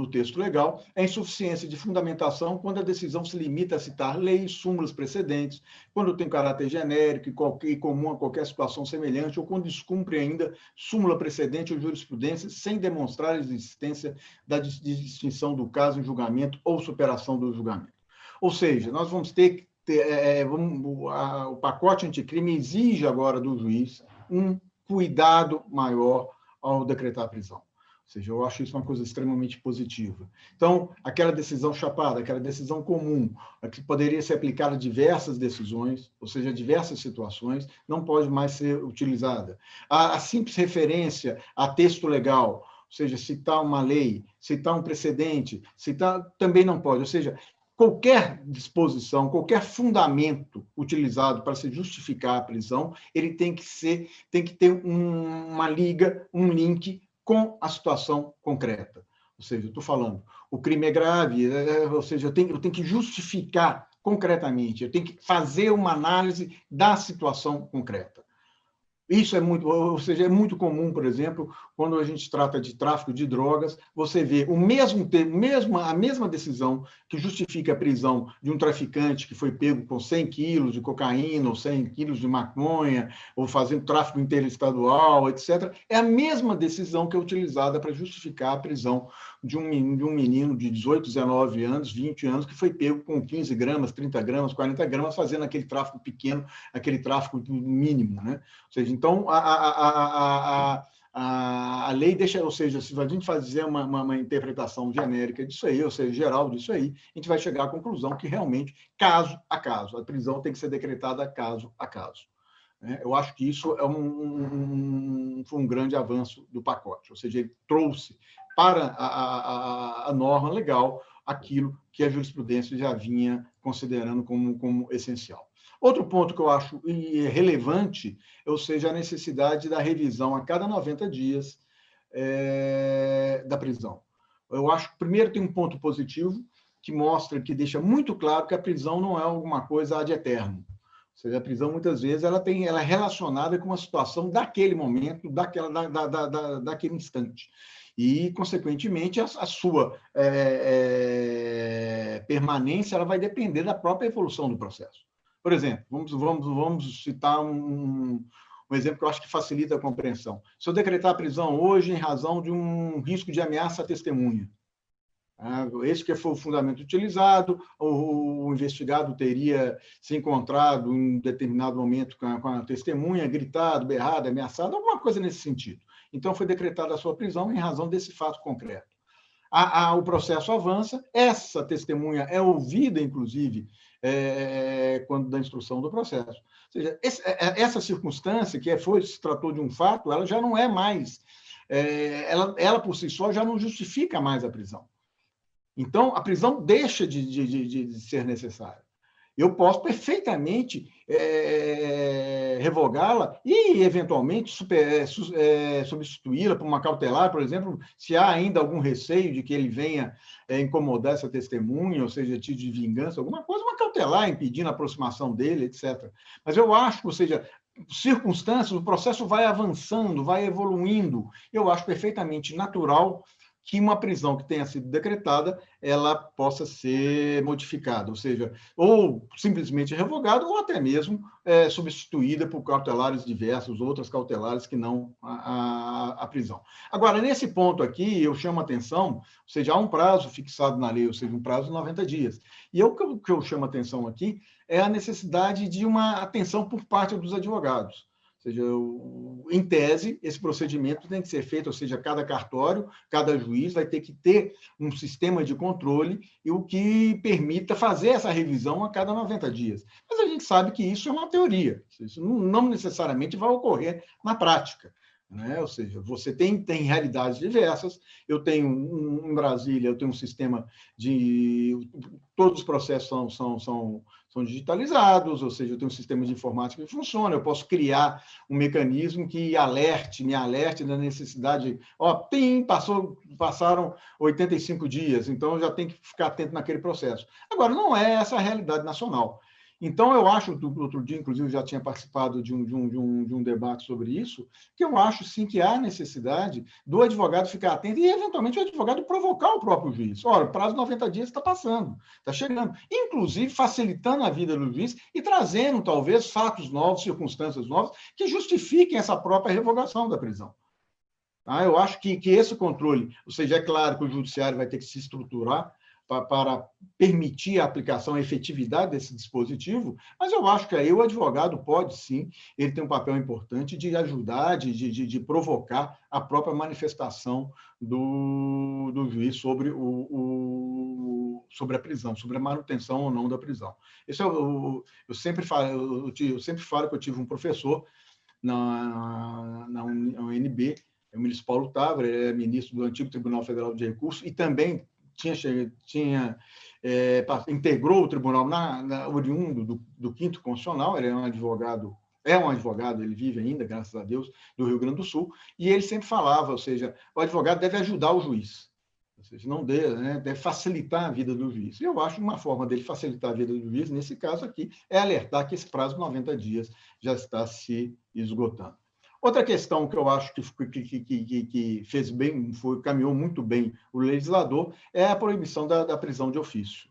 texto legal, é a insuficiência de fundamentação quando a decisão se limita a citar leis, súmulas precedentes, quando tem caráter genérico e comum a qualquer situação semelhante, ou quando descumpre ainda súmula precedente ou jurisprudência, sem demonstrar a existência da distinção do caso em julgamento ou superação do julgamento. Ou seja, nós vamos ter que o pacote anticrime exige agora do juiz um cuidado maior ao decretar a prisão. Ou seja, eu acho isso uma coisa extremamente positiva. Então, aquela decisão chapada, aquela decisão comum, que poderia ser aplicada a diversas decisões, ou seja, diversas situações, não pode mais ser utilizada. A simples referência a texto legal, ou seja, citar uma lei, citar um precedente, também não pode. Ou seja, qualquer disposição, qualquer fundamento utilizado para se justificar a prisão, ele tem que ter uma liga, um link com a situação concreta. Ou seja, eu estou falando, o crime é grave, ou seja, eu tenho que justificar concretamente, eu tenho que fazer uma análise da situação concreta. Isso é muito comum, por exemplo, quando a gente trata de tráfico de drogas, você vê a mesma decisão que justifica a prisão de um traficante que foi pego com 100 quilos de cocaína, ou 100 quilos de maconha, ou fazendo tráfico interestadual, etc. É a mesma decisão que é utilizada para justificar a prisão de um menino de 18, 19 anos, 20 anos, que foi pego com 15 gramas, 30 gramas, 40 gramas, fazendo aquele tráfico pequeno, aquele tráfico mínimo, né? Ou seja, então, a lei deixa, ou seja, se a gente fazer uma interpretação genérica disso aí, ou seja, geral disso aí, a gente vai chegar à conclusão que realmente, caso a caso, a prisão tem que ser decretada caso a caso. Eu acho que isso é foi um grande avanço do pacote, ou seja, ele trouxe para a norma legal aquilo que a jurisprudência já vinha considerando como essencial. Outro ponto que eu acho relevante, ou seja, a necessidade da revisão a cada 90 dias da prisão. Eu acho que, primeiro, tem um ponto positivo, que mostra, que deixa muito claro que a prisão não é alguma coisa ad eternum. Ou seja, a prisão, muitas vezes, ela é relacionada com uma situação daquele momento, daquele instante. E, consequentemente, a sua permanência ela vai depender da própria evolução do processo. Por exemplo, vamos citar um exemplo que eu acho que facilita a compreensão. Se eu decretar a prisão hoje em razão de um risco de ameaça à testemunha, esse que foi o fundamento utilizado, o investigado teria se encontrado em determinado momento com a testemunha, gritado, berrado, ameaçado, alguma coisa nesse sentido. Então, foi decretada a sua prisão em razão desse fato concreto. O processo avança, essa testemunha é ouvida, inclusive, quando da instrução do processo. Ou seja, essa circunstância, que se tratou de um fato, ela já não é mais, ela por si só já não justifica mais a prisão. Então, a prisão deixa de ser necessária. Eu posso perfeitamente revogá-la e, eventualmente, substituí-la por uma cautelar, por exemplo, se há ainda algum receio de que ele venha incomodar essa testemunha, ou seja, de vingança, alguma coisa, uma cautelar, impedindo a aproximação dele, etc. Mas eu acho que, ou seja, circunstâncias, o processo vai avançando, vai evoluindo. Eu acho perfeitamente natural que uma prisão que tenha sido decretada, ela possa ser modificada, ou seja, ou simplesmente revogada, ou até mesmo substituída por cautelares diversos, outras cautelares que não a prisão. Agora, nesse ponto aqui, eu chamo a atenção, ou seja, há um prazo fixado na lei, ou seja, um prazo de 90 dias. E o que eu chamo a atenção aqui é a necessidade de uma atenção por parte dos advogados. Ou seja, em tese, esse procedimento tem que ser feito, ou seja, cada cartório, cada juiz vai ter que ter um sistema de controle e o que permita fazer essa revisão a cada 90 dias. Mas a gente sabe que isso é uma teoria, isso não necessariamente vai ocorrer na prática. Ou seja, você tem realidades diversas. Eu tenho, em Brasília, eu tenho um sistema de... Todos os processos são digitalizados, ou seja, eu tenho um sistema de informática que funciona, eu posso criar um mecanismo que me alerte da necessidade, passaram 85 dias, então eu já tenho que ficar atento naquele processo. Agora, não é essa a realidade nacional. Então, eu acho, outro dia, inclusive, já tinha participado de um debate sobre isso, que eu acho, sim, que há necessidade do advogado ficar atento e, eventualmente, o advogado provocar o próprio juiz. Olha, o prazo de 90 dias está passando, está chegando. Inclusive, facilitando a vida do juiz e trazendo, talvez, fatos novos, circunstâncias novas, que justifiquem essa própria revogação da prisão. Eu acho que esse controle, ou seja, é claro que o judiciário vai ter que se estruturar para permitir a aplicação, a efetividade desse dispositivo, mas eu acho que aí o advogado pode, sim, ele tem um papel importante de ajudar, de provocar a própria manifestação do juiz sobre, sobre a prisão, sobre a manutenção ou não da prisão. Esse eu sempre falo que eu tive um professor na UNB, o ministro Paulo Távora, ele é ministro do antigo Tribunal Federal de Recursos e também integrou o tribunal oriundo do 5º Constitucional, ele é um advogado, ele vive ainda, graças a Deus, do Rio Grande do Sul, e ele sempre falava, ou seja, o advogado deve ajudar o juiz, ou seja, não deve facilitar a vida do juiz. E eu acho que uma forma dele facilitar a vida do juiz, nesse caso aqui, é alertar que esse prazo de 90 dias já está se esgotando. Outra questão que eu acho que fez bem, caminhou muito bem o legislador, é a proibição da prisão de ofício,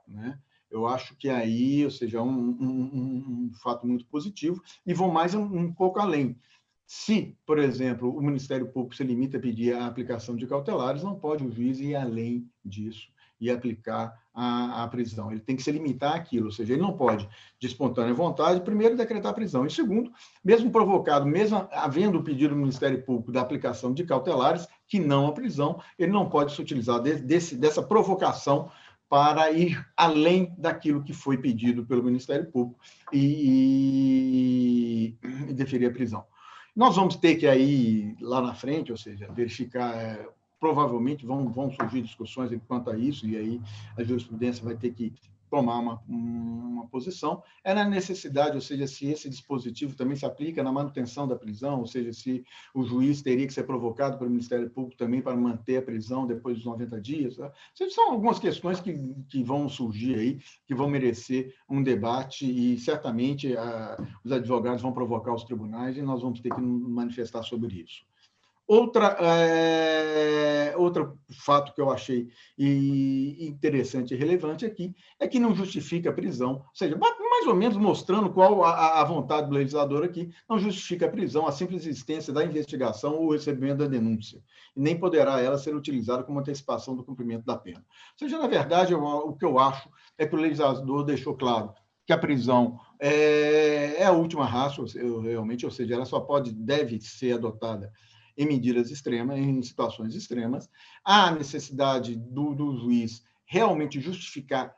né? Eu acho que aí, ou seja, um fato muito positivo, e vou mais um pouco além. Se, por exemplo, o Ministério Público se limita a pedir a aplicação de cautelares, não pode o juiz ir além disso e aplicar a prisão. Ele tem que se limitar àquilo, ou seja, ele não pode, de espontânea vontade, primeiro, decretar a prisão, e segundo, mesmo provocado, mesmo havendo o pedido do Ministério Público da aplicação de cautelares, que não a prisão, ele não pode se utilizar dessa provocação para ir além daquilo que foi pedido pelo Ministério Público e deferir a prisão. Nós vamos ter que aí, lá na frente, ou seja, verificar... provavelmente vão surgir discussões quanto a isso, e aí a jurisprudência vai ter que tomar uma posição, é na necessidade, ou seja, se esse dispositivo também se aplica na manutenção da prisão, ou seja, se o juiz teria que ser provocado pelo Ministério Público também para manter a prisão depois dos 90 dias. Tá? São algumas questões que vão surgir aí, que vão merecer um debate, e certamente os advogados vão provocar os tribunais e nós vamos ter que manifestar sobre isso. Outro fato que eu achei interessante e relevante aqui é que não justifica a prisão, ou seja, mais ou menos mostrando qual a vontade do legislador aqui, não justifica a prisão, a simples existência da investigação ou o recebimento da denúncia, e nem poderá ela ser utilizada como antecipação do cumprimento da pena. Ou seja, na verdade, o que eu acho é que o legislador deixou claro que a prisão é a última ratio, realmente, ou seja, ela só deve ser adotada em medidas extremas, em situações extremas. Há a necessidade do juiz realmente justificar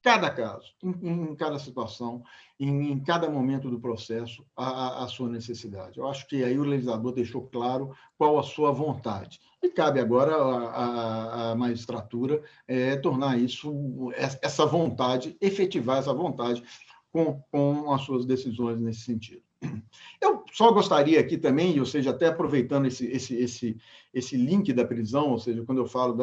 cada caso, em cada situação, em cada momento do processo, a sua necessidade. Eu acho que aí o legislador deixou claro qual a sua vontade. E cabe agora à magistratura tornar essa vontade, efetivar essa vontade com as suas decisões nesse sentido. Eu só gostaria aqui também, ou seja, até aproveitando esse link da prisão, ou seja, quando eu falo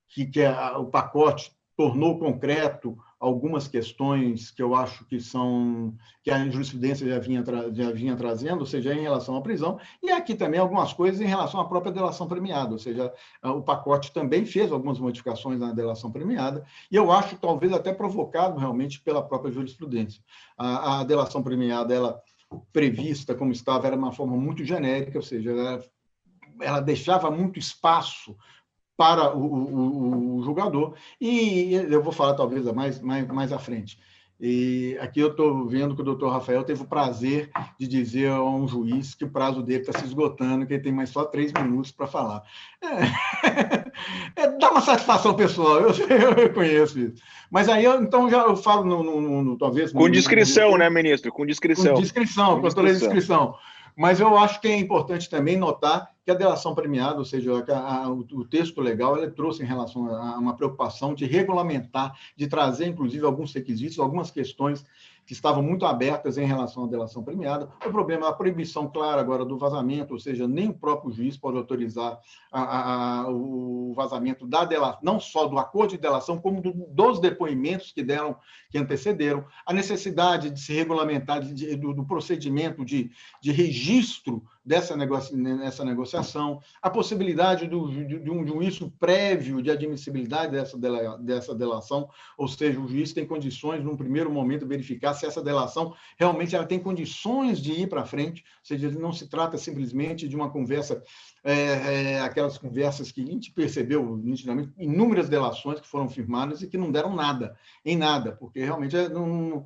que o pacote tornou concreto algumas questões que eu acho que a jurisprudência já vinha trazendo, ou seja, em relação à prisão, e aqui também algumas coisas em relação à própria delação premiada, ou seja, o pacote também fez algumas modificações na delação premiada, e eu acho talvez até provocado realmente pela própria jurisprudência. A delação premiada, ela prevista como estava, era uma forma muito genérica, ou seja, ela deixava muito espaço para o julgador, e eu vou falar talvez mais à frente. E aqui eu estou vendo que o doutor Rafael teve o prazer de dizer a um juiz que o prazo dele está se esgotando, que ele tem mais só 3 minutos para falar. Dá uma satisfação pessoal, eu reconheço isso. Mas aí, então, eu falo talvez... Com discrição, né, ministro? Com discrição. Com discrição, com toda a discrição. Mas eu acho que é importante também notar que a delação premiada, ou seja, o texto legal, ele trouxe em relação a uma preocupação de regulamentar, de trazer, inclusive, alguns requisitos, algumas questões que estavam muito abertas em relação à delação premiada. O problema é a proibição clara agora do vazamento, ou seja, nem o próprio juiz pode autorizar o vazamento da delação, não só do acordo de delação, como dos depoimentos que antecederam, a necessidade de se regulamentar do procedimento de registro dessa negociação, a possibilidade de um juízo prévio de admissibilidade dessa delação, ou seja, o juiz tem condições, num primeiro momento, verificar se essa delação realmente ela tem condições de ir para frente, ou seja, não se trata simplesmente de uma conversa, aquelas conversas que a gente percebeu nitidamente, inúmeras delações que foram firmadas e que não deram nada, em nada, porque realmente eram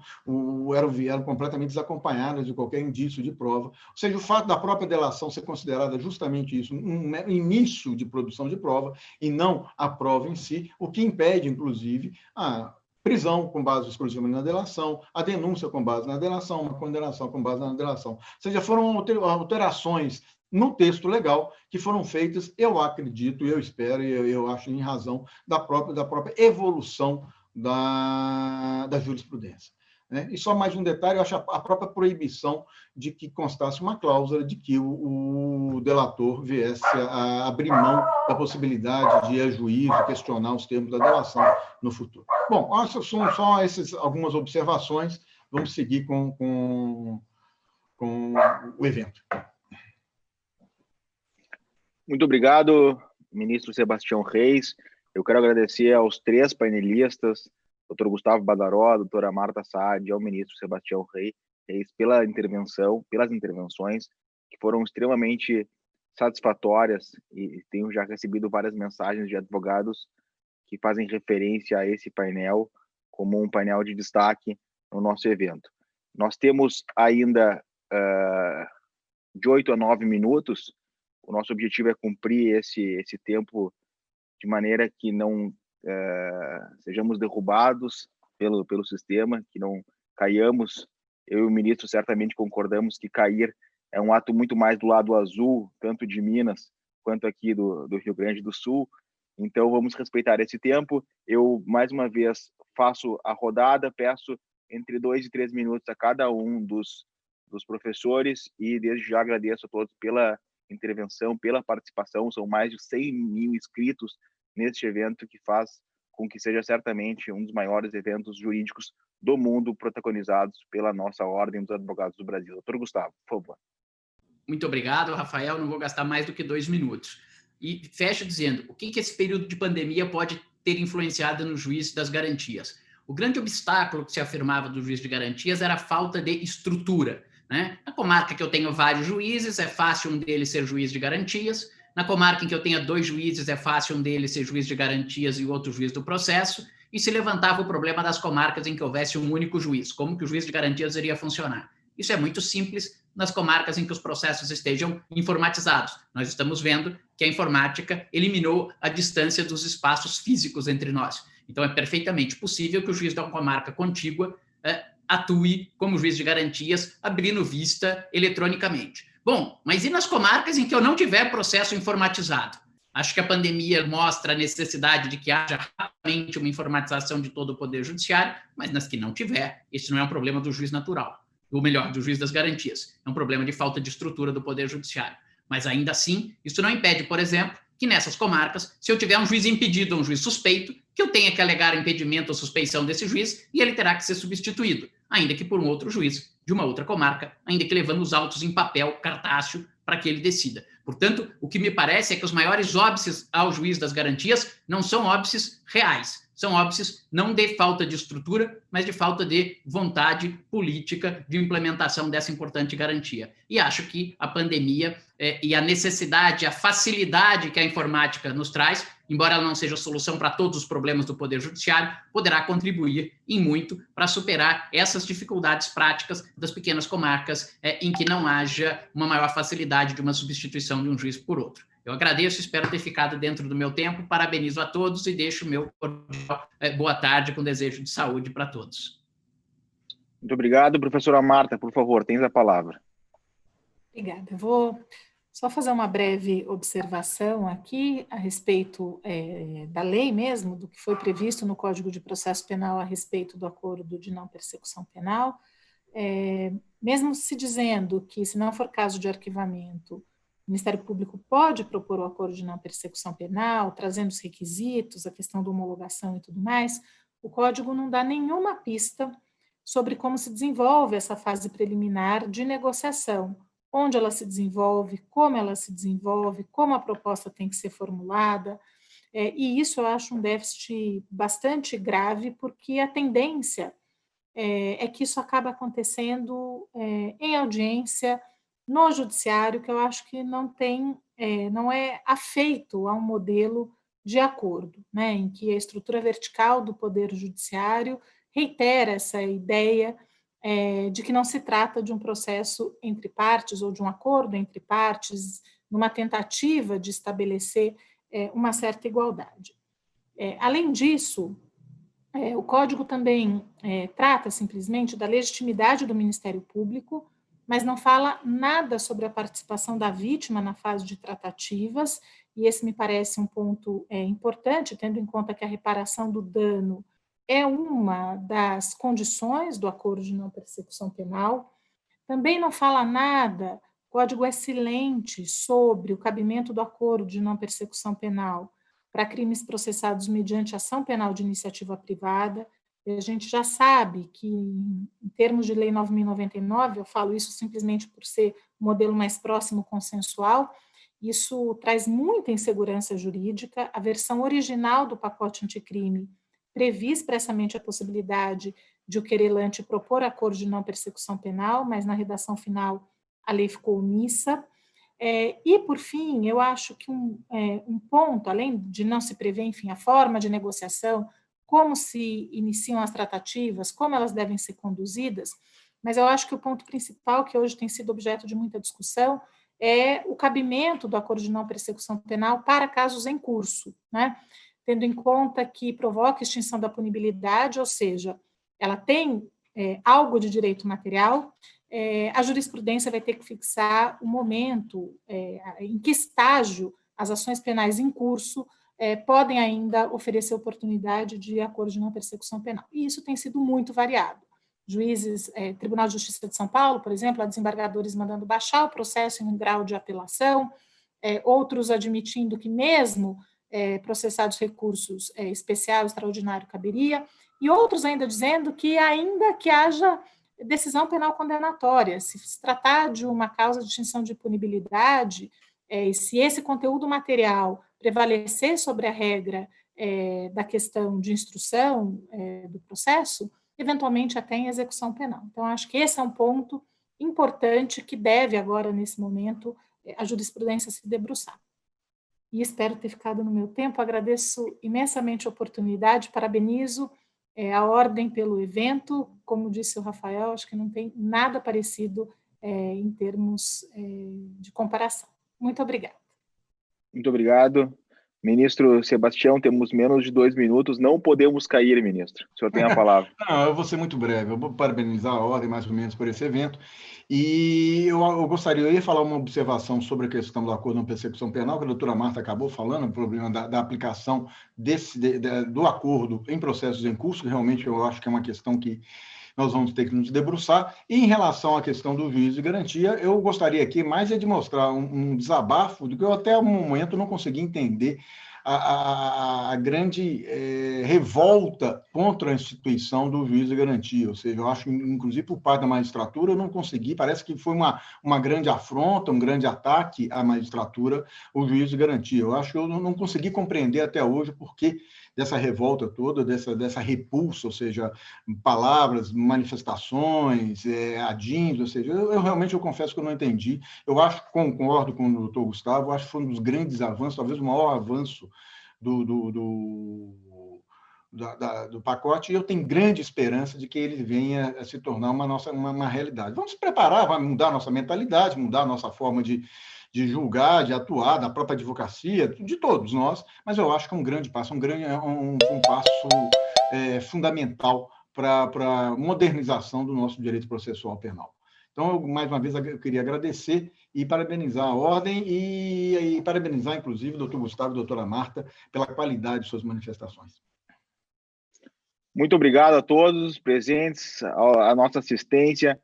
completamente desacompanhadas de qualquer indício de prova. Ou seja, o fato da própria delação ser considerada justamente isso, um início de produção de prova, e não a prova em si, o que impede, inclusive, a prisão com base exclusivamente na delação, a denúncia com base na delação, uma condenação com base na delação. Ou seja, foram alterações no texto legal que foram feitas, eu acredito, eu espero, e eu acho em razão da própria evolução da jurisprudência. Né? E só mais um detalhe, eu acho a própria proibição de que constasse uma cláusula de que o delator viesse a abrir mão da possibilidade de ir a juízo, questionar os termos da delação no futuro. Bom, essas são só algumas observações, vamos seguir com o evento. Muito obrigado, ministro Sebastião Reis. Eu quero agradecer aos 3 painelistas, Dr. Gustavo Badaró, doutora Marta Saad, e ao ministro Sebastião Reis, pelas intervenções, que foram extremamente satisfatórias, e tenho já recebido várias mensagens de advogados que fazem referência a esse painel como um painel de destaque no nosso evento. Nós temos ainda de 8 a 9 minutos. O nosso objetivo é cumprir esse tempo de maneira que não sejamos derrubados pelo sistema, que não caiamos. Eu e o ministro certamente concordamos que cair é um ato muito mais do lado azul, tanto de Minas quanto aqui do Rio Grande do Sul. Então, vamos respeitar esse tempo. Eu, mais uma vez, faço a rodada, peço entre 2 e 3 minutos a cada um dos professores, e desde já agradeço a todos pela intervenção, pela participação. São mais de 100 mil inscritos neste evento, que faz com que seja certamente um dos maiores eventos jurídicos do mundo, protagonizados pela nossa Ordem dos Advogados do Brasil. Doutor Gustavo, por favor. Muito obrigado, Rafael. Não vou gastar mais do que 2 minutos. E fecho dizendo, o que esse período de pandemia pode ter influenciado no juiz das garantias? O grande obstáculo que se afirmava do juiz de garantias era a falta de estrutura, né? Na comarca que eu tenho vários juízes, é fácil um deles ser juiz de garantias. Na comarca em que eu tenha 2 juízes, é fácil um deles ser juiz de garantias e o outro juiz do processo. E se levantava o problema das comarcas em que houvesse um único juiz. Como que o juiz de garantias iria funcionar? Isso é muito simples nas comarcas em que os processos estejam informatizados. Nós estamos vendo que a informática eliminou a distância dos espaços físicos entre nós. Então, é perfeitamente possível que o juiz da comarca contígua atue como juiz de garantias, abrindo vista eletronicamente. Bom, mas e nas comarcas em que eu não tiver processo informatizado? Acho que a pandemia mostra a necessidade de que haja rapidamente uma informatização de todo o Poder Judiciário, mas nas que não tiver, esse não é um problema do juiz natural, ou melhor, do juiz das garantias. É um problema de falta de estrutura do Poder Judiciário. Mas ainda assim, isso não impede, por exemplo, que nessas comarcas, se eu tiver um juiz impedido ou um juiz suspeito, que eu tenha que alegar impedimento ou suspeição desse juiz e ele terá que ser substituído, ainda que por um outro juiz de uma outra comarca, ainda que levando os autos em papel, cartácio, para que ele decida. Portanto, o que me parece é que os maiores óbices ao juiz das garantias não são óbices reais, são óbices não de falta de estrutura, mas de falta de vontade política de implementação dessa importante garantia. E acho que a pandemia e a necessidade, a facilidade que a informática nos traz, embora ela não seja a solução para todos os problemas do Poder Judiciário, poderá contribuir em muito para superar essas dificuldades práticas das pequenas comarcas em que não haja uma maior facilidade de uma substituição de um juiz por outro. Eu agradeço, espero ter ficado dentro do meu tempo, parabenizo a todos e deixo o meu cordial boa tarde com desejo de saúde para todos. Muito obrigado. Professora Marta, por favor, tens a palavra. Obrigada. Eu vou Só fazer uma breve observação aqui a respeito da lei mesmo, do que foi previsto no Código de Processo Penal a respeito do acordo de não persecução penal. Mesmo se dizendo que, se não for caso de arquivamento, o Ministério Público pode propor o acordo de não persecução penal, trazendo os requisitos, a questão da homologação e tudo mais, o Código não dá nenhuma pista sobre como se desenvolve essa fase preliminar de negociação, onde ela se desenvolve, como a proposta tem que ser formulada, e isso eu acho um déficit bastante grave, porque a tendência é que isso acaba acontecendo em audiência, no judiciário, que eu acho que não é afeito a um modelo de acordo, né, em que a estrutura vertical do Poder Judiciário reitera essa ideia de que não se trata de um processo entre partes ou de um acordo entre partes, numa tentativa de estabelecer uma certa igualdade. Além disso, o Código também trata simplesmente da legitimidade do Ministério Público, mas não fala nada sobre a participação da vítima na fase de tratativas, e esse me parece um ponto importante, tendo em conta que a reparação do dano é uma das condições do acordo de não persecução penal. Também não fala nada, o Código é silente sobre o cabimento do acordo de não persecução penal para crimes processados mediante ação penal de iniciativa privada. E a gente já sabe que, em termos de Lei 9.099, eu falo isso simplesmente por ser o modelo mais próximo consensual, isso traz muita insegurança jurídica. A versão original do pacote anticrime previa expressamente a possibilidade de o querelante propor acordo de não persecução penal, mas na redação final a lei ficou omissa. E, por fim, eu acho que um ponto, além de não se prever, enfim, a forma de negociação, como se iniciam as tratativas, como elas devem ser conduzidas, mas eu acho que o ponto principal, que hoje tem sido objeto de muita discussão, é o cabimento do acordo de não persecução penal para casos em curso, né? Tendo em conta que provoca extinção da punibilidade, ou seja, ela tem algo de direito material, a jurisprudência vai ter que fixar o momento em que estágio as ações penais em curso podem ainda oferecer oportunidade de acordo de não persecução penal. E isso tem sido muito variado. Juízes, Tribunal de Justiça de São Paulo, por exemplo, há desembargadores mandando baixar o processo em um grau de apelação, outros admitindo que mesmo processados recursos especial, extraordinário, caberia, e outros ainda dizendo que ainda que haja decisão penal condenatória, se tratar de uma causa de extinção de punibilidade, e se esse conteúdo material prevalecer sobre a regra da questão de instrução do processo, eventualmente até em execução penal. Então, acho que esse é um ponto importante que deve agora, nesse momento, a jurisprudência se debruçar. E espero ter ficado no meu tempo. Agradeço imensamente a oportunidade, parabenizo a ordem pelo evento. Como disse o Rafael, acho que não tem nada parecido em termos de comparação. Muito obrigada. Muito obrigado. Ministro Sebastião, temos menos de 2 minutos, não podemos cair, ministro. O senhor tem a palavra. Não, eu vou ser muito breve. Eu vou parabenizar a ordem, mais ou menos, por esse evento. E eu ia falar uma observação sobre a questão do acordo de persecução penal, que a doutora Marta acabou falando, o problema da aplicação do acordo em processos em curso, que realmente eu acho que é uma questão que nós vamos ter que nos debruçar. E em relação à questão do juízo de garantia, eu gostaria aqui mais de mostrar um desabafo do que eu até o momento não consegui entender a grande revolta contra a instituição do juízo de garantia. Ou seja, eu acho, inclusive, por parte da magistratura, eu não consegui, parece que foi uma grande afronta, um grande ataque à magistratura, o juízo de garantia. Eu acho que eu não consegui compreender até hoje por que dessa revolta toda, dessa repulsa, ou seja, palavras, manifestações, adins, ou seja, eu realmente confesso que eu não entendi. Eu concordo com o doutor Gustavo, acho que foi um dos grandes avanços, talvez o maior avanço do pacote, e eu tenho grande esperança de que ele venha a se tornar uma realidade. Vamos se preparar, vai mudar a nossa mentalidade, mudar a nossa forma de julgar, de atuar, da própria advocacia, de todos nós, mas eu acho que é um grande passo, um passo fundamental para a modernização do nosso direito processual penal. Então, mais uma vez, eu queria agradecer e parabenizar a Ordem e parabenizar, inclusive, o doutor Gustavo e a doutora Marta pela qualidade de suas manifestações. Muito obrigado a todos os presentes, a nossa assistência.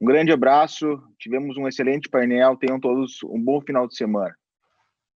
Um grande abraço, tivemos um excelente painel, tenham todos um bom final de semana.